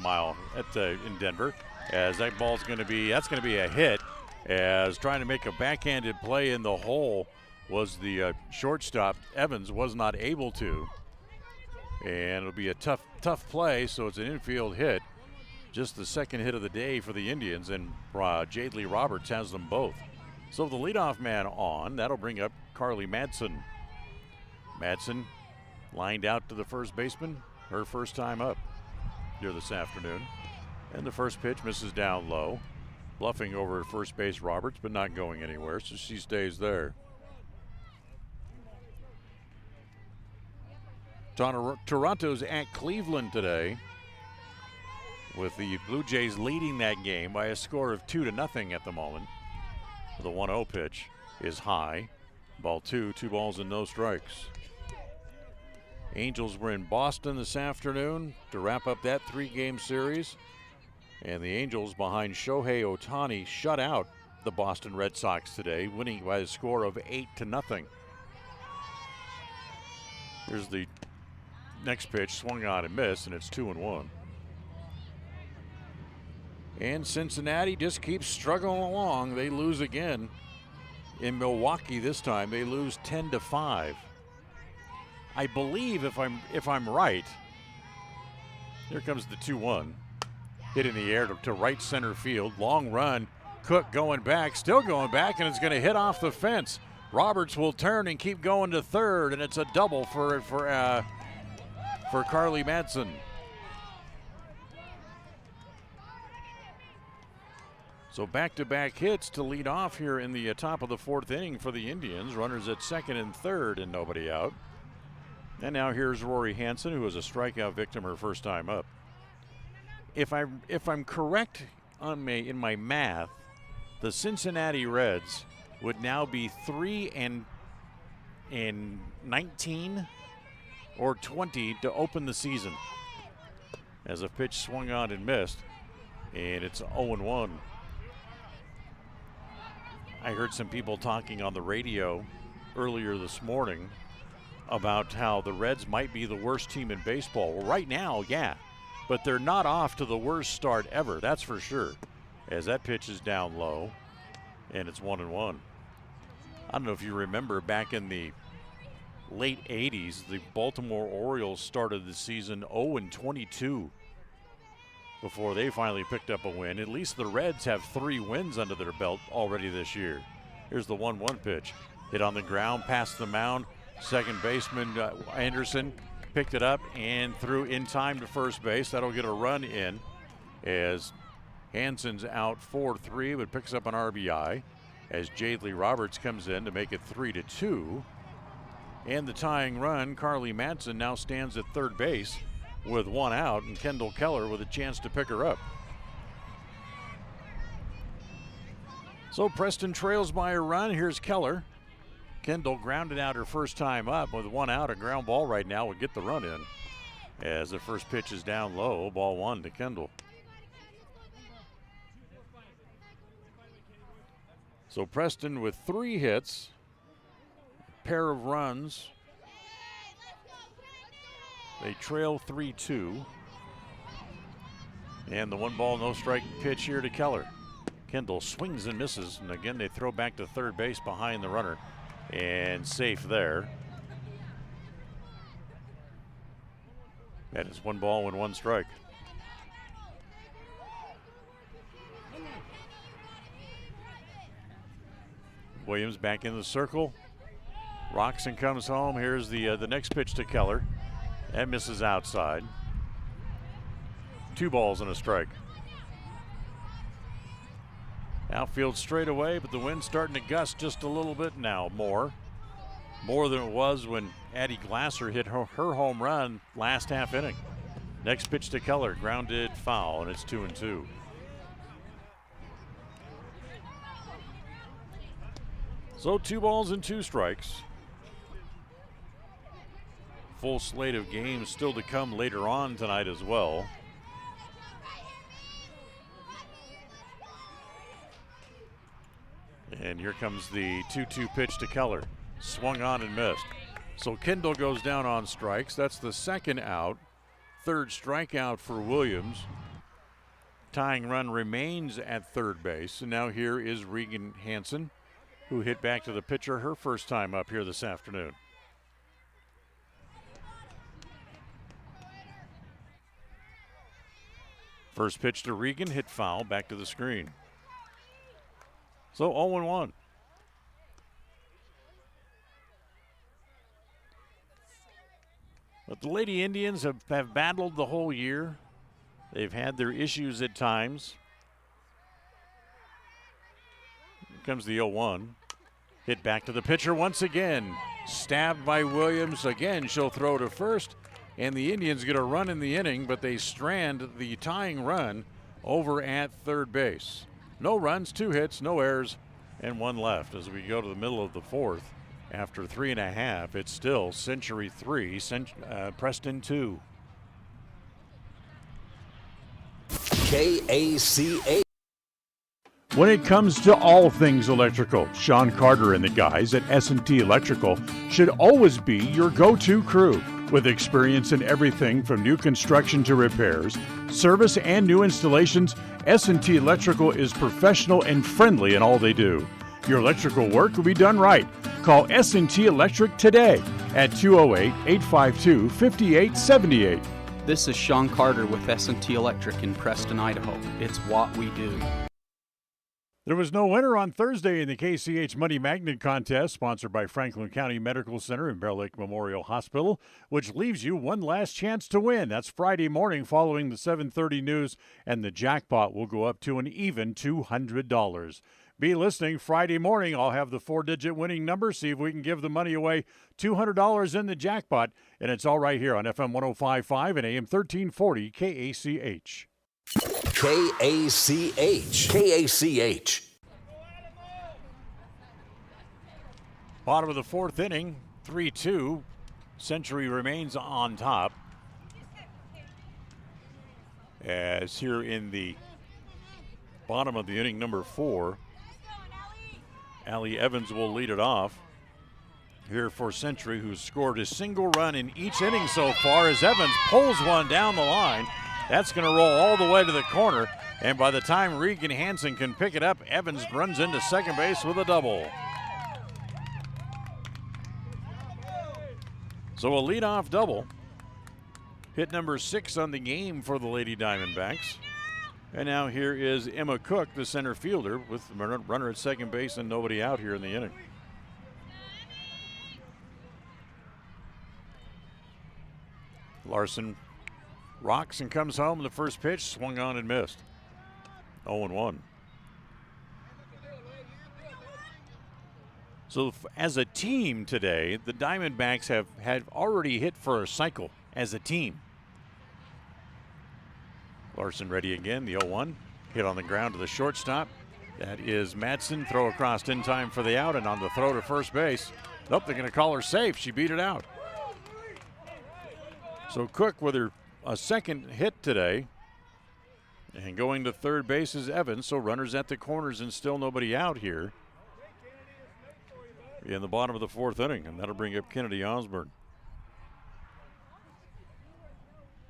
in Denver, as that ball's going to be a hit, as trying to make a backhanded play in the hole was the shortstop. Evans was not able to, and it'll be a tough play, so it's an infield hit. Just the second hit of the day for the Indians, and Jadley Roberts has them both. So the leadoff man on, that'll bring up Carly Madsen. Madsen lined out to the first baseman, her first time up here this afternoon. And the first pitch misses down low, bluffing over at first base Roberts, but not going anywhere, so she stays there. Toronto's at Cleveland today, with the Blue Jays leading that game by a score of 2-0 at the moment. The 1-0 pitch is high. Ball 2, 2 balls and no strikes. Angels were in Boston this afternoon to wrap up that 3-game series. And the Angels, behind Shohei Ohtani, shut out the Boston Red Sox today, winning by a score of 8-0. Here's the next pitch, swung on and missed, and it's 2-1. And Cincinnati just keeps struggling along. They lose again in Milwaukee this time. They lose 10-5. I believe, if I'm right, here comes the 2-1. Hit in the air to right center field. Long run. Cook going back, still going back, and it's going to hit off the fence. Roberts will turn and keep going to third, and it's a double for Carly Madsen. So back-to-back hits to lead off here in the top of the 4th inning for the Indians. Runners at second and third and nobody out. And now here's Rory Hanson, who was a strikeout victim her first time up. If I'm correct in my math, the Cincinnati Reds would now be 3-19 or 20 to open the season, as a pitch swung on and missed, and it's 0-1. I heard some people talking on the radio earlier this morning about how the Reds might be the worst team in baseball. Well, right now, yeah, but they're not off to the worst start ever, that's for sure, as that pitch is down low, and it's 1-1. I don't know if you remember back in the late 80s, the Baltimore Orioles started the season 0-22 before they finally picked up a win. At least the Reds have 3 wins under their belt already this year. Here's the 1-1 pitch. Hit on the ground, past the mound. Second baseman Anderson picked it up and threw in time to first base. That'll get a run in, as Hanson's out 4-3, but picks up an RBI, as Jadley Roberts comes in to make it 3-2. And the tying run, Carly Madsen, now stands at third base with 1 out, and Kendall Keller with a chance to pick her up. So Preston trails by a run. Here's Keller. Kendall grounded out her first time up with 1 out. A ground ball right now would get the run in, as the first pitch is down low. Ball 1 to Kendall. So Preston with 3 hits, a pair of runs. They trail 3-2. And the 1 ball, no strike pitch here to Keller. Kendall swings and misses, and again they throw back to third base behind the runner, and safe there. And it's 1 ball and 1 strike. Williams back in the circle. Rocks and comes home. Here's the next pitch to Keller. And misses outside. 2 balls and a strike. Outfield straight away, but the wind's starting to gust just a little bit now. More than it was when Addie Glasser hit her home run last half inning. Next pitch to Keller, grounded foul, and it's 2-2. So 2 balls and 2 strikes. Full slate of games still to come later on tonight as well. And here comes the 2-2 pitch to Keller. Swung on and missed. So Kendall goes down on strikes. That's the second out. Third strikeout for Williams. Tying run remains at third base. And now here is Regan Hanson, who hit back to the pitcher her first time up here this afternoon. First pitch to Regan, hit foul, back to the screen. So 0-1. But the Lady Indians have battled the whole year. They've had their issues at times. Here comes the 0-1. Hit back to the pitcher once again. Stabbed by Williams. Again, she'll throw to first. And the Indians get a run in the inning, but they strand the tying run over at third base. No runs, 2 hits, no errors, and 1 left. As we go to the middle of the 4th, after 3.5, it's still Century 3, Preston 2. KACH. When it comes to all things electrical, Sean Carter and the guys at S&T Electrical should always be your go-to crew. With experience in everything from new construction to repairs, service, and new installations, S&T Electrical is professional and friendly in all they do. Your electrical work will be done right. Call S&T Electric today at 208-852-5878. This is Sean Carter with S&T Electric in Preston, Idaho. It's what we do. There was no winner on Thursday in the KCH Money Magnet Contest, sponsored by Franklin County Medical Center and Bear Lake Memorial Hospital, which leaves you one last chance to win. That's Friday morning following the 7:30 news, and the jackpot will go up to an even $200. Be listening Friday morning. I'll have the 4-digit winning number, see if we can give the money away. $200 in the jackpot, and it's all right here on FM 105.5 and AM 1340 KACH. KACH. KACH. Bottom of the 4th inning, 3-2. Century remains on top. As here in the bottom of the inning, number 4, Ellie Evans will lead it off. Here for Century, who's scored a single run in each inning so far, as Evans pulls one down the line. That's going to roll all the way to the corner, and by the time Regan Hanson can pick it up, Evans runs into second base with a double. So a leadoff double. Hit number 6 on the game for the Lady Diamondbacks. And now here is Emma Cook, the center fielder, with the runner at second base and nobody out here in the inning. Larson rocks and comes home. The first pitch swung on and missed. 0-1. So as a team today, the Diamondbacks had already hit for a cycle as a team. Larson ready again, the 0-1. Hit on the ground to the shortstop. That is Madsen. Throw across in time for the out, and on the throw to first base. Nope, they're going to call her safe. She beat it out. So Cook with her a second hit today. And going to third base is Evans. So runners at the corners and still nobody out here in the bottom of the 4th inning. And that'll bring up Kennedy Osborne.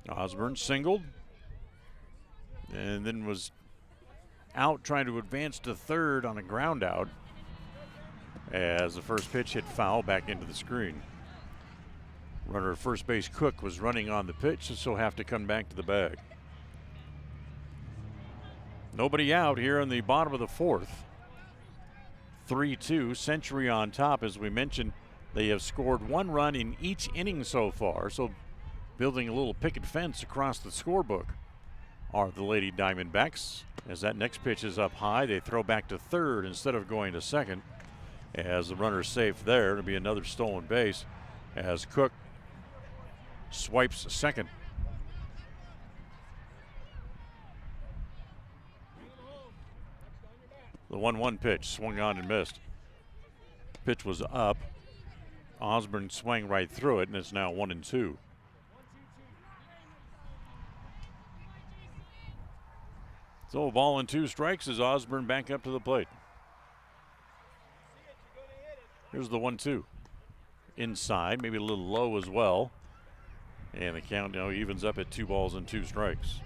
Osborne singled and then was out trying to advance to third on a ground out as the first pitch hit foul back into the screen. Runner at first base, Cook, was running on the pitch, so have to come back to the bag. Nobody out here in the bottom of the 4th. 3-2. Century on top. As we mentioned, they have scored 1 run in each inning so far, so building a little picket fence across the scorebook are the Lady Diamondbacks. As that next pitch is up high, they throw back to third instead of going to second. As the runner's safe there, it'll be another stolen base as Cook swipes second. The 1-1 pitch swung on and missed. Pitch was up. Osborne swung right through it, and it's now 1-2. So a ball and 2 strikes as Osborne back up to the plate. Here's the 1-2. Inside, maybe a little low as well. And the count now evens up at 2 balls and 2 strikes.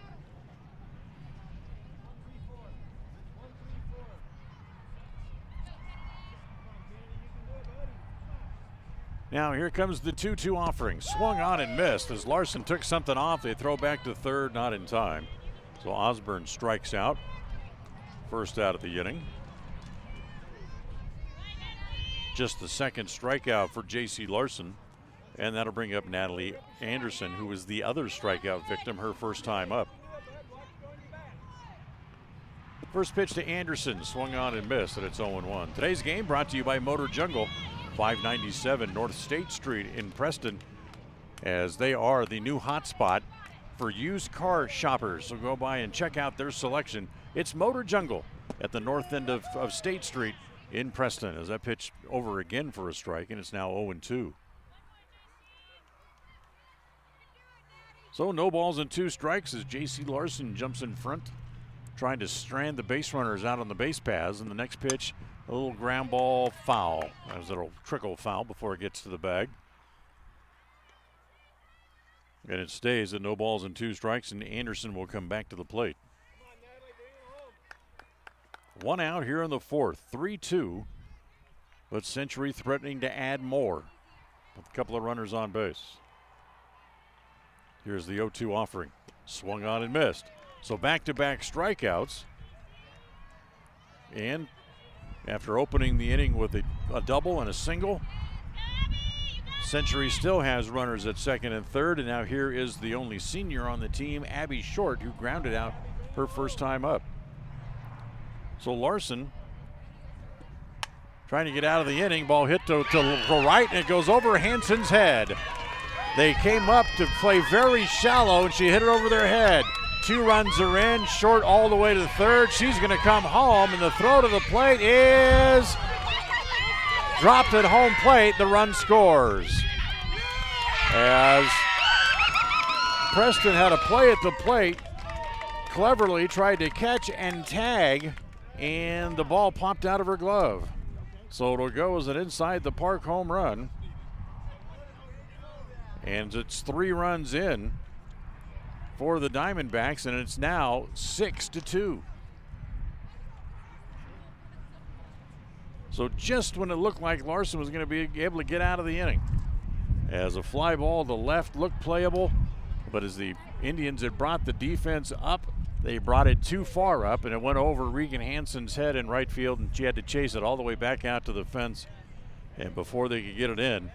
Now here comes the 2-2 offering. Swung on and missed as Larson took something off. They throw back to third, not in time. So Osborne strikes out. First out of the inning. Just the second strikeout for J.C. Larson. And that'll bring up Natalie Anderson, who was the other strikeout victim, her first time up. First pitch to Anderson, swung on and missed, and it's 0-1. Today's game brought to you by Motor Jungle, 597 North State Street in Preston, as they are the new hotspot for used car shoppers. So go by and check out their selection. It's Motor Jungle at the north end of State Street in Preston. As that pitch over again for a strike, and it's now 0-2. So no balls and 2 strikes as J.C. Larson jumps in front, trying to strand the base runners out on the base paths. And the next pitch, a little ground ball foul, as it'll trickle foul before it gets to the bag. And it stays at no balls and 2 strikes, and Anderson will come back to the plate. 1 out here in the 4th, 3-2, but Century threatening to add more with a couple of runners on base. Here's the 0-2 offering. Swung on and missed. So back-to-back strikeouts. And after opening the inning with a double and a single, Century still has runners at second and third, and now here is the only senior on the team, Abby Short, who grounded out her first time up. So Larson trying to get out of the inning. Ball hit to right, and it goes over Hanson's head. They came up to play very shallow, and she hit it over their head. 2 runs are in, Short all the way to the third. She's going to come home, and the throw to the plate is dropped at home plate. The run scores. As Preston had a play at the plate, cleverly tried to catch and tag, and the ball popped out of her glove. So it'll go as an inside the park home run. And it's 3 runs in for the Diamondbacks, and it's now 6-2. So just when it looked like Larson was going to be able to get out of the inning, as a fly ball to left looked playable, but as the Indians had brought the defense up, they brought it too far up, and it went over Regan Hanson's head in right field, and she had to chase it all the way back out to the fence. And before they could get it in,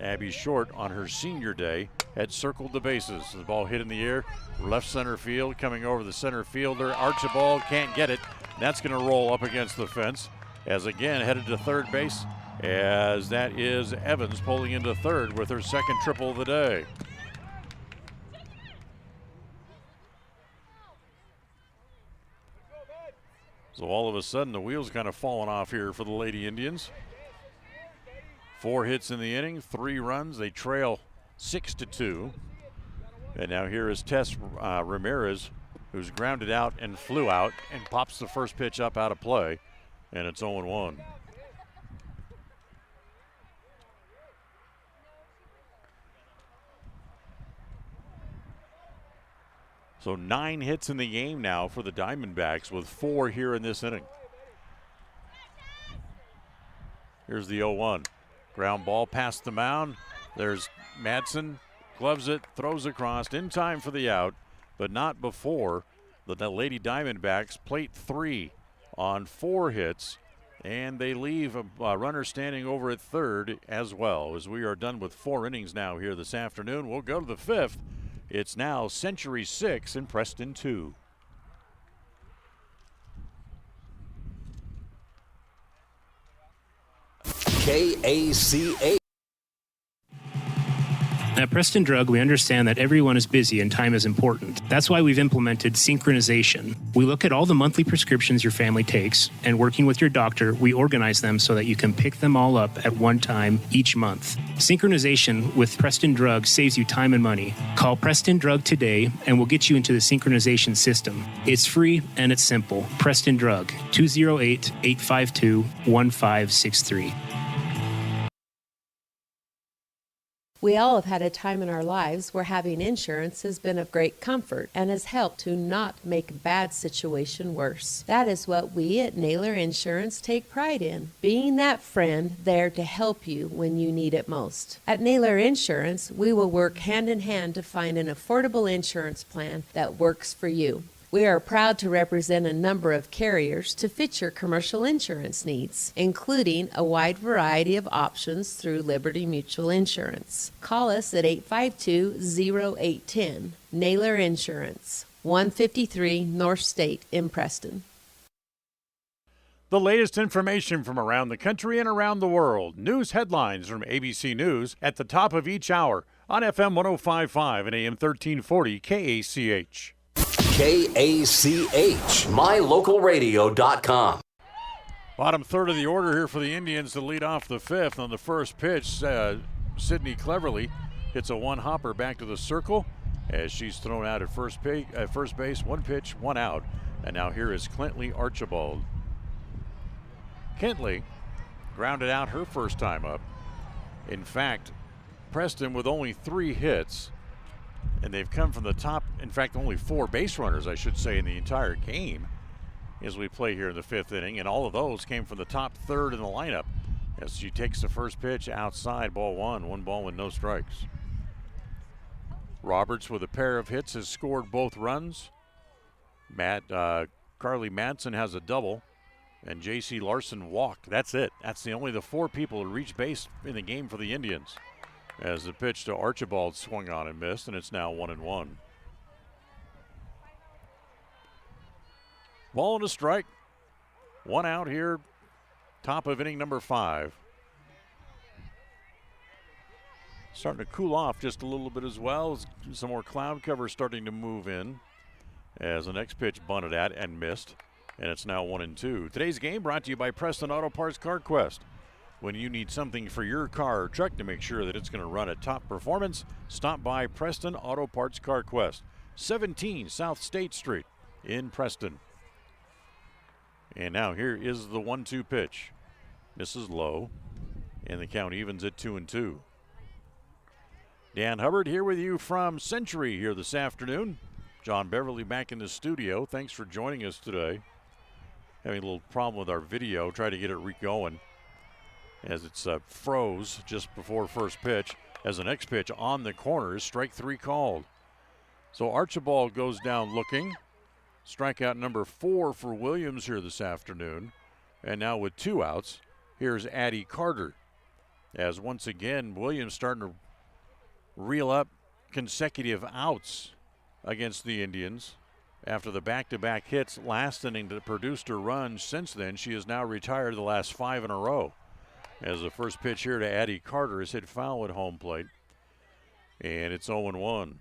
Abby Short on her senior day had circled the bases. The ball hit in the air, left center field, coming over the center fielder. Archibald can't get it. That's going to roll up against the fence. As again headed to third base, as that is Evans pulling into third with her second triple of the day. So all of a sudden the wheels kind of falling off here for the Lady Indians. 4 hits in the inning, 3 runs. They trail 6-2. And now here is Tess Ramirez, who's grounded out and flew out and pops the first pitch up out of play. And it's 0-1. So 9 hits in the game now for the Diamondbacks, with 4 here in this inning. Here's the 0-1. Ground ball past the mound. There's Madsen, gloves it, throws across in time for the out, but not before the Lady Diamondbacks plate 3 on 4 hits, And they leave a runner standing over at third as well. As we are done with 4 innings now here this afternoon, we'll go to the 5th. It's now Century 6 and Preston 2. KACH. At Preston Drug, we understand that everyone is busy and time is important. That's why we've implemented synchronization. We look at all the monthly prescriptions your family takes, and working with your doctor, we organize them so that you can pick them all up at one time each month. Synchronization with Preston Drug saves you time and money. Call Preston Drug today, and we'll get you into the synchronization system. It's free and it's simple. Preston Drug, 208-852-1563. We all have had a time in our lives where having insurance has been of great comfort and has helped to not make a bad situation worse. That is what we at Naylor Insurance take pride in, being that friend there to help you when you need it most. At Naylor Insurance, we will work hand in hand to find an affordable insurance plan that works for you. We are proud to represent a number of carriers to fit your commercial insurance needs, including a wide variety of options through Liberty Mutual Insurance. Call us at 852-0810. Naylor Insurance, 153 North State in Preston. The latest information from around the country and around the world. News headlines from ABC News at the top of each hour on FM 105.5 and AM 1340 KACH. KACH, mylocalradio.com. Bottom third of the order here for the Indians to lead off the 5th. On the first pitch, Sydney Cleverly hits a one-hopper back to the circle as she's thrown out at first base. One pitch, one out. And now here is Kentley Archibald. Kentley grounded out her first time up. In fact, Preston with only 3 hits, and they've come from the top, in fact, only 4 base runners, I should say, in the entire game as we play here in the 5th inning, and all of those came from the top third in the lineup as she takes the first pitch outside, ball 1 ball with no strikes. Roberts with a pair of hits has scored both runs. Carly Madsen has a double, and J.C. Larson walked. That's it. That's the 4 people who reached base in the game for the Indians. As the pitch to Archibald swung on and missed, and it's now 1-1. Ball and a strike. 1 out here, top of inning number 5. Starting to cool off just a little bit as well. Some more cloud cover starting to move in as the next pitch bunted at and missed, and it's now 1-2. Today's game brought to you by Preston Auto Parts CarQuest. When you need something for your car or truck to make sure that it's going to run at top performance, stop by Preston Auto Parts CarQuest, 17 South State Street in Preston. And now here is the 1-2 pitch. Misses low, and the count evens at 2-2. Dan Hubbard here with you from Century here this afternoon. John Beverly back in the studio. Thanks for joining us today. Having a little problem with our video. Try to get it re-going as it's froze just before first pitch, as the next pitch on the corner is strike 3 called. So Archibald goes down looking. Strikeout number 4 for Williams here this afternoon. And now with 2 outs, here's Addie Carter. As once again, Williams starting to reel up consecutive outs against the Indians. After the back-to-back hits last inning that produced her run since then, she has now retired the last 5 in a row. As the first pitch here to Addie Carter is hit foul at home plate. And it's 0-1.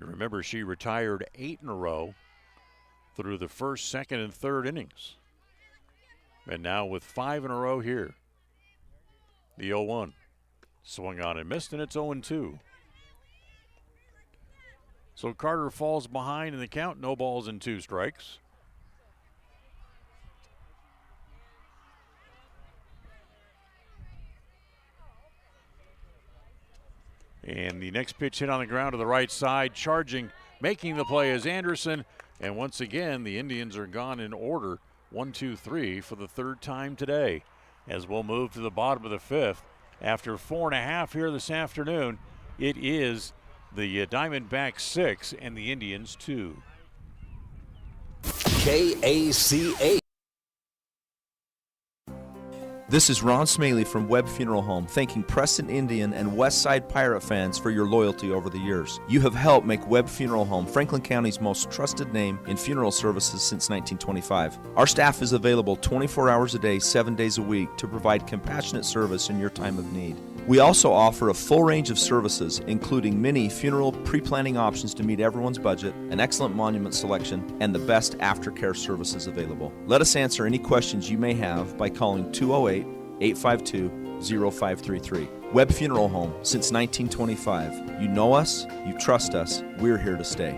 You remember she retired 8 in a row through the first, second, and third innings. And now with 5 in a row here. The 0-1. Swung on and missed, and it's 0-2. So Carter falls behind in the count. No balls and 2 strikes. And the next pitch hit on the ground to the right side, charging, making the play is Anderson. And once again, the Indians are gone in order, 1-2-3 for the 3rd time today. As we'll move to the bottom of the 5th. After 4.5 here this afternoon, it is the Diamondbacks 6 and the Indians 2. KACH. This is Ron Smaley from Webb Funeral Home, thanking Preston Indian and Westside Pirate fans for your loyalty over the years. You have helped make Webb Funeral Home Franklin County's most trusted name in funeral services since 1925. Our staff is available 24 hours a day, 7 days a week to provide compassionate service in your time of need. We also offer a full range of services, including many funeral pre-planning options to meet everyone's budget, an excellent monument selection, and the best aftercare services available. Let us answer any questions you may have by calling 208-852-0533. Webb Funeral Home, since 1925. You know us, you trust us, we're here to stay.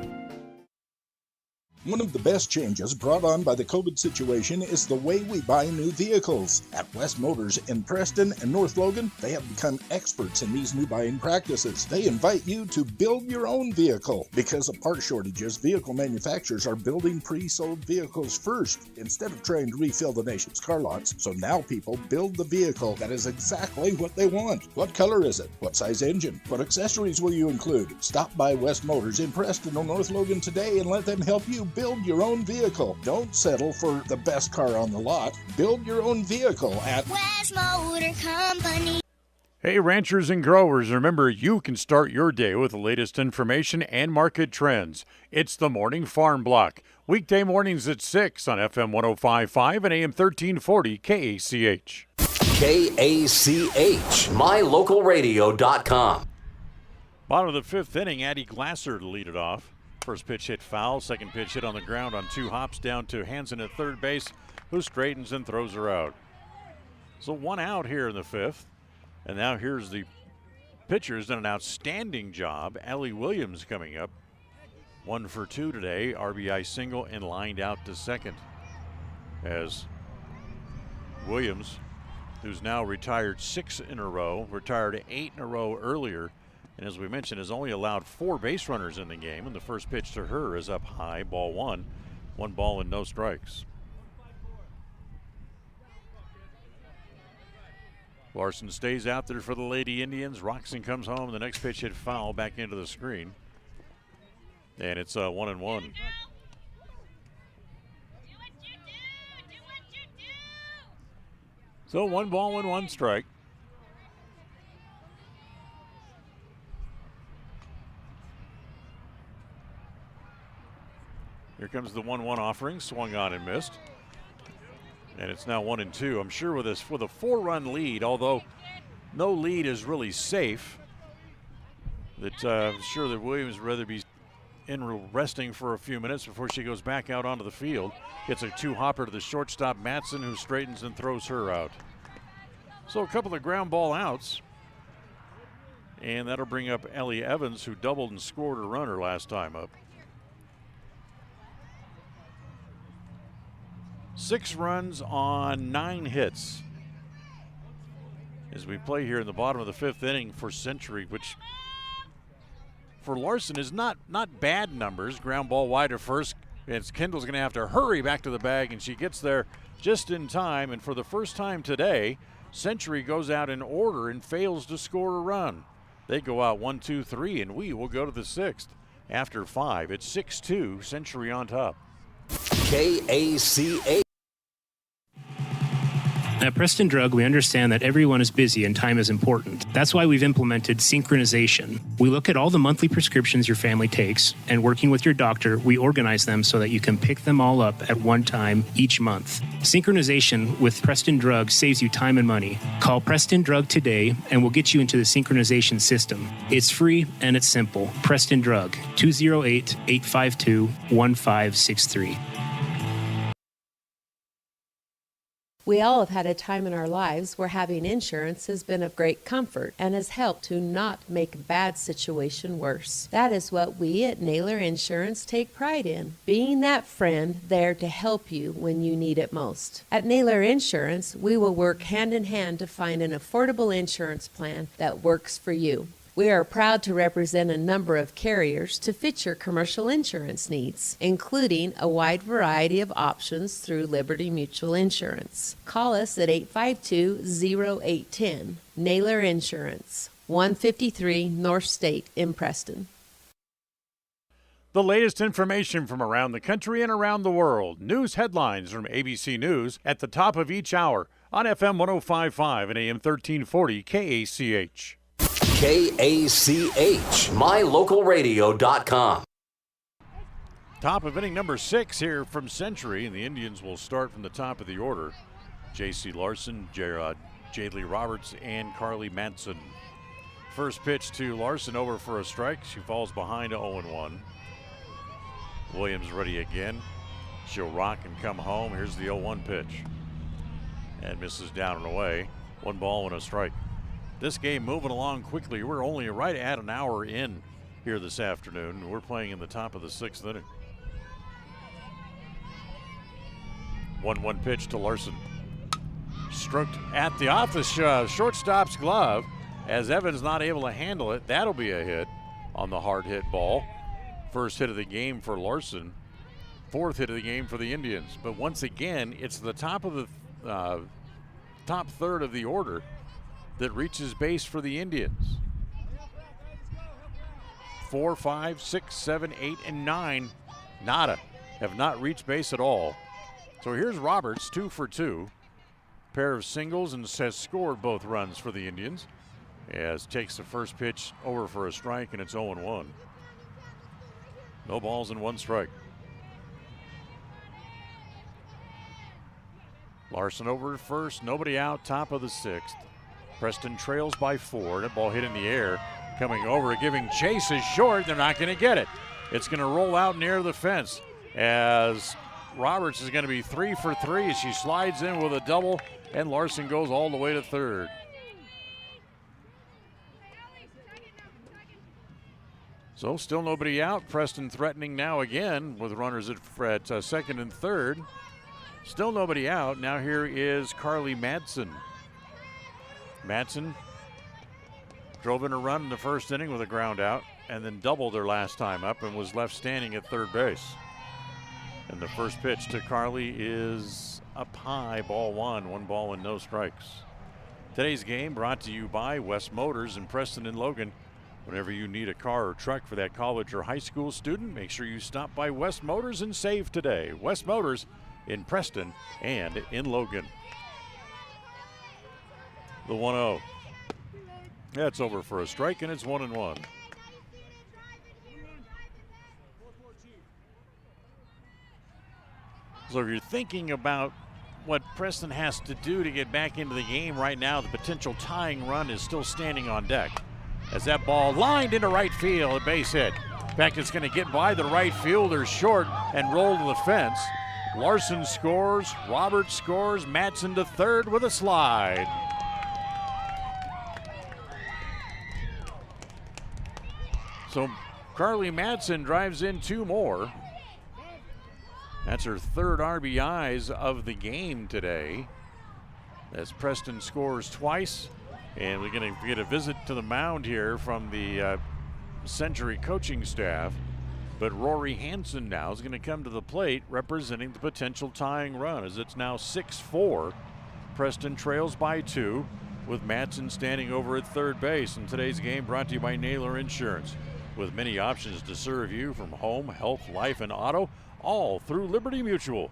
One of the best changes brought on by the COVID situation is the way we buy new vehicles. At West Motors in Preston and North Logan, they have become experts in these new buying practices. They invite you to build your own vehicle. Because of part shortages, vehicle manufacturers are building pre-sold vehicles first instead of trying to refill the nation's car lots. So now people build the vehicle that is exactly what they want. What color is it? What size engine? What accessories will you include? Stop by West Motors in Preston or North Logan today and let them help you build your own vehicle. Don't settle for the best car on the lot. Build your own vehicle at West Motor Company. Hey, ranchers and growers, remember you can start your day with the latest information and market trends. It's the Morning Farm Block. Weekday mornings at 6 on FM 105.5 and AM 1340 KACH. KACH, mylocalradio.com. Bottom of the fifth inning, Addie Glasser to lead it off. First pitch hit foul, second pitch hit on the ground on two hops down to Hanson at third base, who straightens and throws her out. So one out here in the fifth. And now here's the pitcher who's done an outstanding job. Ellie Williams coming up. 1 for 2 today, RBI single and lined out to second. As Williams, who's now retired 6 in a row, retired 8 in a row earlier, and as we mentioned, has only allowed 4 base runners in the game. And the first pitch to her is up high, ball 1. 1 ball and no strikes. Larson stays out there for the Lady Indians. Roxon comes home. The next pitch hit foul back into the screen. And it's 1-1. So 1 ball and 1 strike. Here comes the 1-1 offering, swung on and missed. And it's now 1-2. I'm sure with a 4-run lead, although no lead is really safe, that I'm sure that Williams would rather be in resting for a few minutes before she goes back out onto the field. Gets a 2-hopper to the shortstop, Matson, who straightens and throws her out. So a couple of ground ball outs. And that'll bring up Ellie Evans, who doubled and scored a runner last time up. 6 runs on 9 hits as we play here in the bottom of the 5th inning for Century, which for Larson is not bad numbers. Ground ball wide to first. It's Kendall's going to have to hurry back to the bag, and she gets there just in time. And for the first time today, Century goes out in order and fails to score a run. They go out 1, 2, 3, and we will go to the 6th after 5. It's 6-2, Century on top. KACH. At Preston Drug, we understand that everyone is busy and time is important. That's why we've implemented synchronization. We look at all the monthly prescriptions your family takes, and working with your doctor, we organize them so that you can pick them all up at one time each month. Synchronization with Preston Drug saves you time and money. Call Preston Drug today, and we'll get you into the synchronization system. It's free and it's simple. Preston Drug, 208-852-1563. We all have had a time in our lives where having insurance has been of great comfort and has helped to not make a bad situation worse. That is what we at Naylor Insurance take pride in, being that friend there to help you when you need it most. At Naylor Insurance, we will work hand in hand to find an affordable insurance plan that works for you. We are proud to represent a number of carriers to fit your commercial insurance needs, including a wide variety of options through Liberty Mutual Insurance. Call us at 852-0810. Naylor Insurance, 153 North State in Preston. The latest information from around the country and around the world. News headlines from ABC News at the top of each hour. on FM 105.5 and AM 1340 KACH. KACH, mylocalradio.com. Top of inning number 6 here from Century, and the Indians will start from the top of the order. J.C. Larson, Jaylee Roberts, and Carly Madsen. First pitch to Larson, over for a strike. She falls behind 0-1. Williams ready again. She'll rock and come home. Here's the 0-1 pitch. And misses down and away. 1 ball and a strike. This game moving along quickly. We're only right at an hour in here this afternoon. We're playing in the top of the 6th inning. 1-1 pitch to Larson. Stroked at the office shortstop's glove as Evans not able to handle it. That'll be a hit on the hard hit ball. First hit of the game for Larson. 4th hit of the game for the Indians. But once again, it's the top of the top third of the order that reaches base for the Indians. 4, 5, 6, 7, 8, and 9, nada. Have not reached base at all. So here's Roberts, 2 for 2. Pair of singles and has scored both runs for the Indians. As takes the first pitch over for a strike, and it's 0-1. No balls and 1 strike. Larson over at first, nobody out, top of the 6th. Preston trails by 4. That ball hit in the air. Coming over, giving chase is short. They're not going to get it. It's going to roll out near the fence as Roberts is going to be 3 for 3 as she slides in with a double, and Larson goes all the way to third. So still nobody out. Preston threatening now again with runners at second and third. Still nobody out. Now here is Carly Madsen. Madsen drove in a run in the first inning with a ground out and then doubled her last time up and was left standing at third base. And the first pitch to Carly is up high, ball 1, 1 ball and no strikes. Today's game brought to you by West Motors in Preston and Logan. Whenever you need a car or truck for that college or high school student, make sure you stop by West Motors and save today. West Motors in Preston and in Logan. The 1-0. That's over for a strike, and it's 1-1. So if you're thinking about what Preston has to do to get back into the game right now, the potential tying run is still standing on deck. As that ball lined into right field, a base hit. In fact, it's going to get by the right fielder short and roll to the fence. Larson scores, Roberts scores, Madsen to third with a slide. So Carly Madsen drives in 2 more. That's her 3rd RBIs of the game today. As Preston scores twice. And we're going to get a visit to the mound here from the Century coaching staff. But Rory Hanson now is going to come to the plate representing the potential tying run as it's now 6-4. Preston trails by 2 with Madsen standing over at third base. And today's game brought to you by Naylor Insurance, with many options to serve you from home, health, life, and auto, all through Liberty Mutual.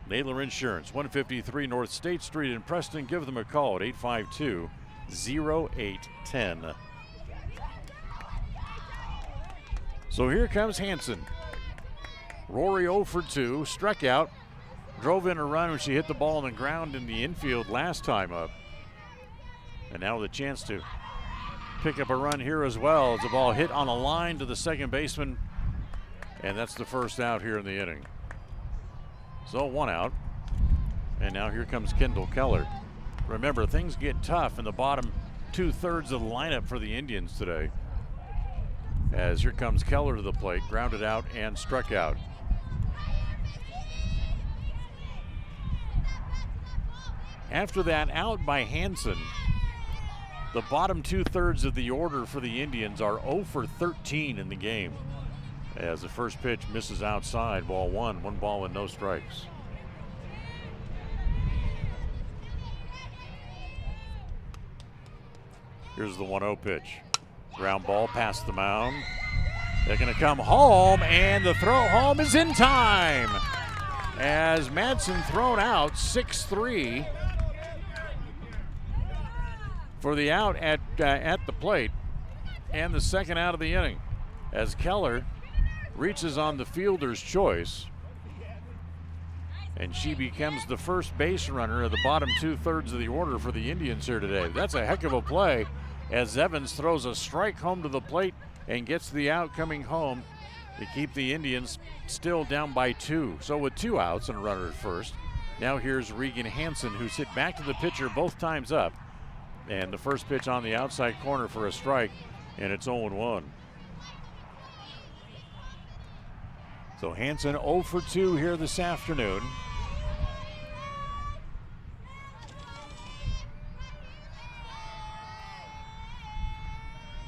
Naylor Insurance, 153 North State Street in Preston. Give them a call at 852-0810. So here comes Hanson. Rory 0 for 2, struck out, drove in a run when she hit the ball on the ground in the infield last time up. And now with a chance to pick up a run here as well as the ball hit on a line to the second baseman. And that's the first out here in the inning. So 1 out. And now here comes Kendall Keller. Remember, things get tough in the bottom 2/3 of the lineup for the Indians today. As here comes Keller to the plate, grounded out and struck out. After that out by Hanson, the bottom 2/3 of the order for the Indians are 0 for 13 in the game. As the first pitch misses outside, ball 1, 1 ball and no strikes. Here's the 1-0 pitch. Ground ball past the mound. They're going to come home, and the throw home is in time. As Madsen thrown out, 6-3. for the out at the plate and the second out of the inning as Keller reaches on the fielder's choice, and she becomes the first base runner of the bottom 2/3 of the order for the Indians here today. That's a heck of a play as Evans throws a strike home to the plate and gets the out coming home to keep the Indians still down by 2. So with 2 outs and a runner at first, now here's Regan Hanson, who's hit back to the pitcher both times up. And the first pitch on the outside corner for a strike, and it's 0-1. So Hanson 0 for 2 here this afternoon.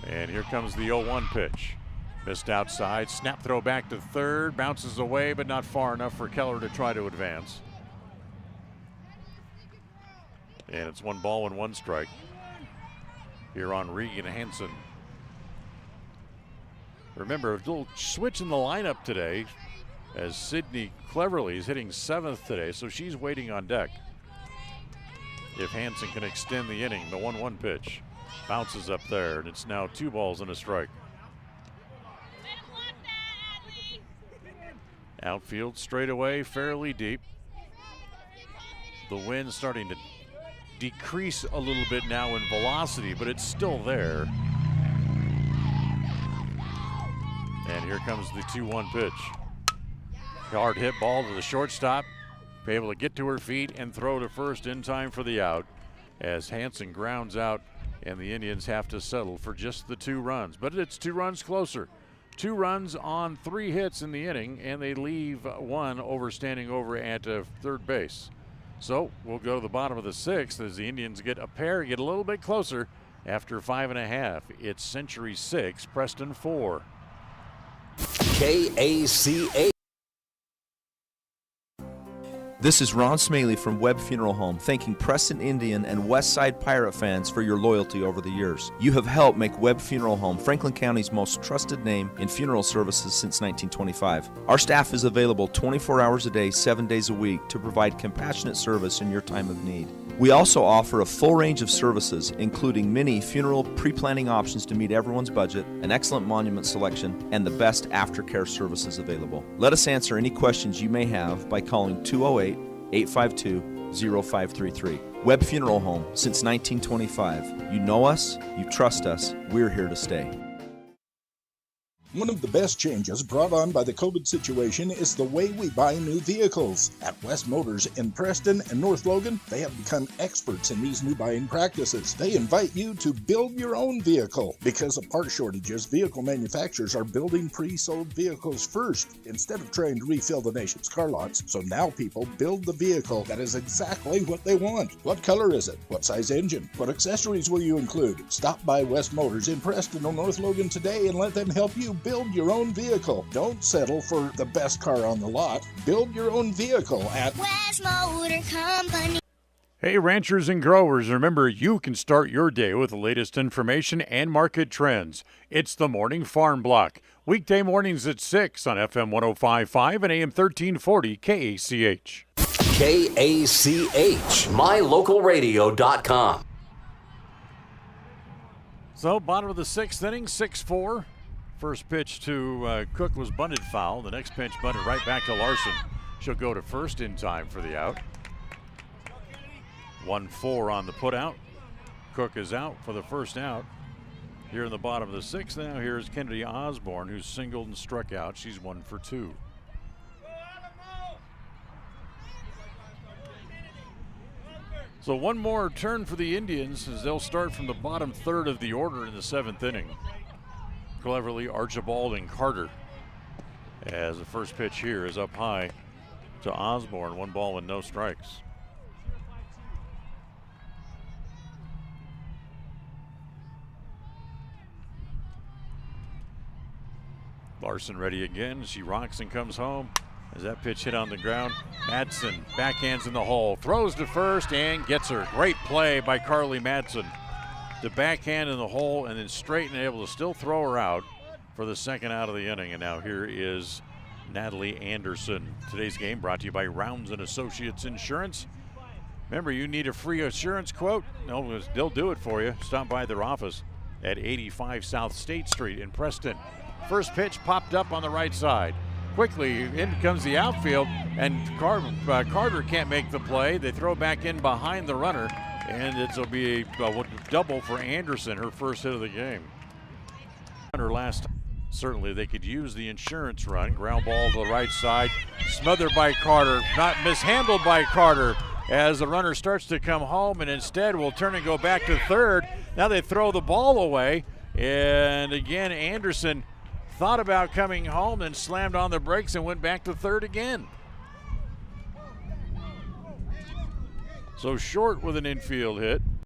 And here comes the 0-1 pitch. Missed outside, snap throw back to third, bounces away, but not far enough for Keller to try to advance. And it's 1 ball and 1 strike here on Regan Hanson. Remember, a little switch in the lineup today as Sydney Cleverly is hitting 7th today, so she's waiting on deck. If Hanson can extend the inning, the 1-1 pitch bounces up there, and it's now 2 balls and a strike. Outfield straightaway, fairly deep. The wind starting to decrease a little bit now in velocity, but it's still there. And here comes the 2-1 pitch. Hard hit ball to the shortstop. Be able to get to her feet and throw to first in time for the out as Hanson grounds out, and the Indians have to settle for just the 2 runs. But it's 2 runs closer. 2 runs on 3 hits in the inning, and they leave 1 standing over at third base. So we'll go to the bottom of the 6th as the Indians get a pair, get a little bit closer after 5.5. It's Century 6, Preston 4. KACH. This is Ron Smaley from Webb Funeral Home, thanking Preston Indian and Westside Pirate fans for your loyalty over the years. You have helped make Webb Funeral Home Franklin County's most trusted name in funeral services since 1925. Our staff is available 24 hours a day, 7 days a week to provide compassionate service in your time of need. We also offer a full range of services, including many funeral pre-planning options to meet everyone's budget, an excellent monument selection, and the best aftercare services available. Let us answer any questions you may have by calling 208-852-0533. Webb Funeral Home, since 1925. You know us, you trust us, we're here to stay. One of the best changes brought on by the COVID situation is the way we buy new vehicles. At West Motors in Preston and North Logan, they have become experts in these new buying practices. They invite you to build your own vehicle. Because of part shortages, vehicle manufacturers are building pre-sold vehicles first instead of trying to refill the nation's car lots. So now people build the vehicle that is exactly what they want. What color is it? What size engine? What accessories will you include? Stop by West Motors in Preston or North Logan today and let them help you build your own vehicle. Don't settle for the best car on the lot. Build your own vehicle at West Motor Company. Hey, ranchers and growers, remember you can start your day with the latest information and market trends. It's the Morning Farm Block. Weekday mornings at 6 on FM 105.5 and AM 1340 KACH. KACH, mylocalradio.com. So, bottom of the 6th inning, 6-4. First pitch to Cook was bunted foul. The next pitch bunted right back to Larson. She'll go to first in time for the out. 1-4 on the putout. Cook is out for the first out. Here in the bottom of the 6th now, here's Kennedy Osborne, who's singled and struck out. She's 1 for 2. So one more turn for the Indians as they'll start from the bottom 3rd of the order in the 7th inning. Cleverly, Archibald, and Carter. As the first pitch here is up high to Osborne. 1 ball and no strikes. Larson ready again. She rocks and comes home. As that pitch hit on the ground, Madsen backhands in the hole, throws to first and gets her. Great play by Carly Madsen. The backhand in the hole and then straight and able to still throw her out for the second out of the inning. And now here is Natalie Anderson. Today's game brought to you by Rounds & Associates Insurance. Remember, you need a free assurance quote? No, they'll do it for you. Stop by their office at 85 South State Street in Preston. First pitch popped up on the right side. Quickly, in comes the outfield, and Carter can't make the play. They throw back in behind the runner, and it'll be a double for Anderson, her first hit of the game. Her last, certainly they could use the insurance run. Ground ball to the right side, smothered by Carter, not mishandled by Carter, as the runner starts to come home, and instead will turn and go back to third. Now they throw the ball away, and again Anderson thought about coming home and slammed on the brakes and went back to third again. So Short with an infield hit.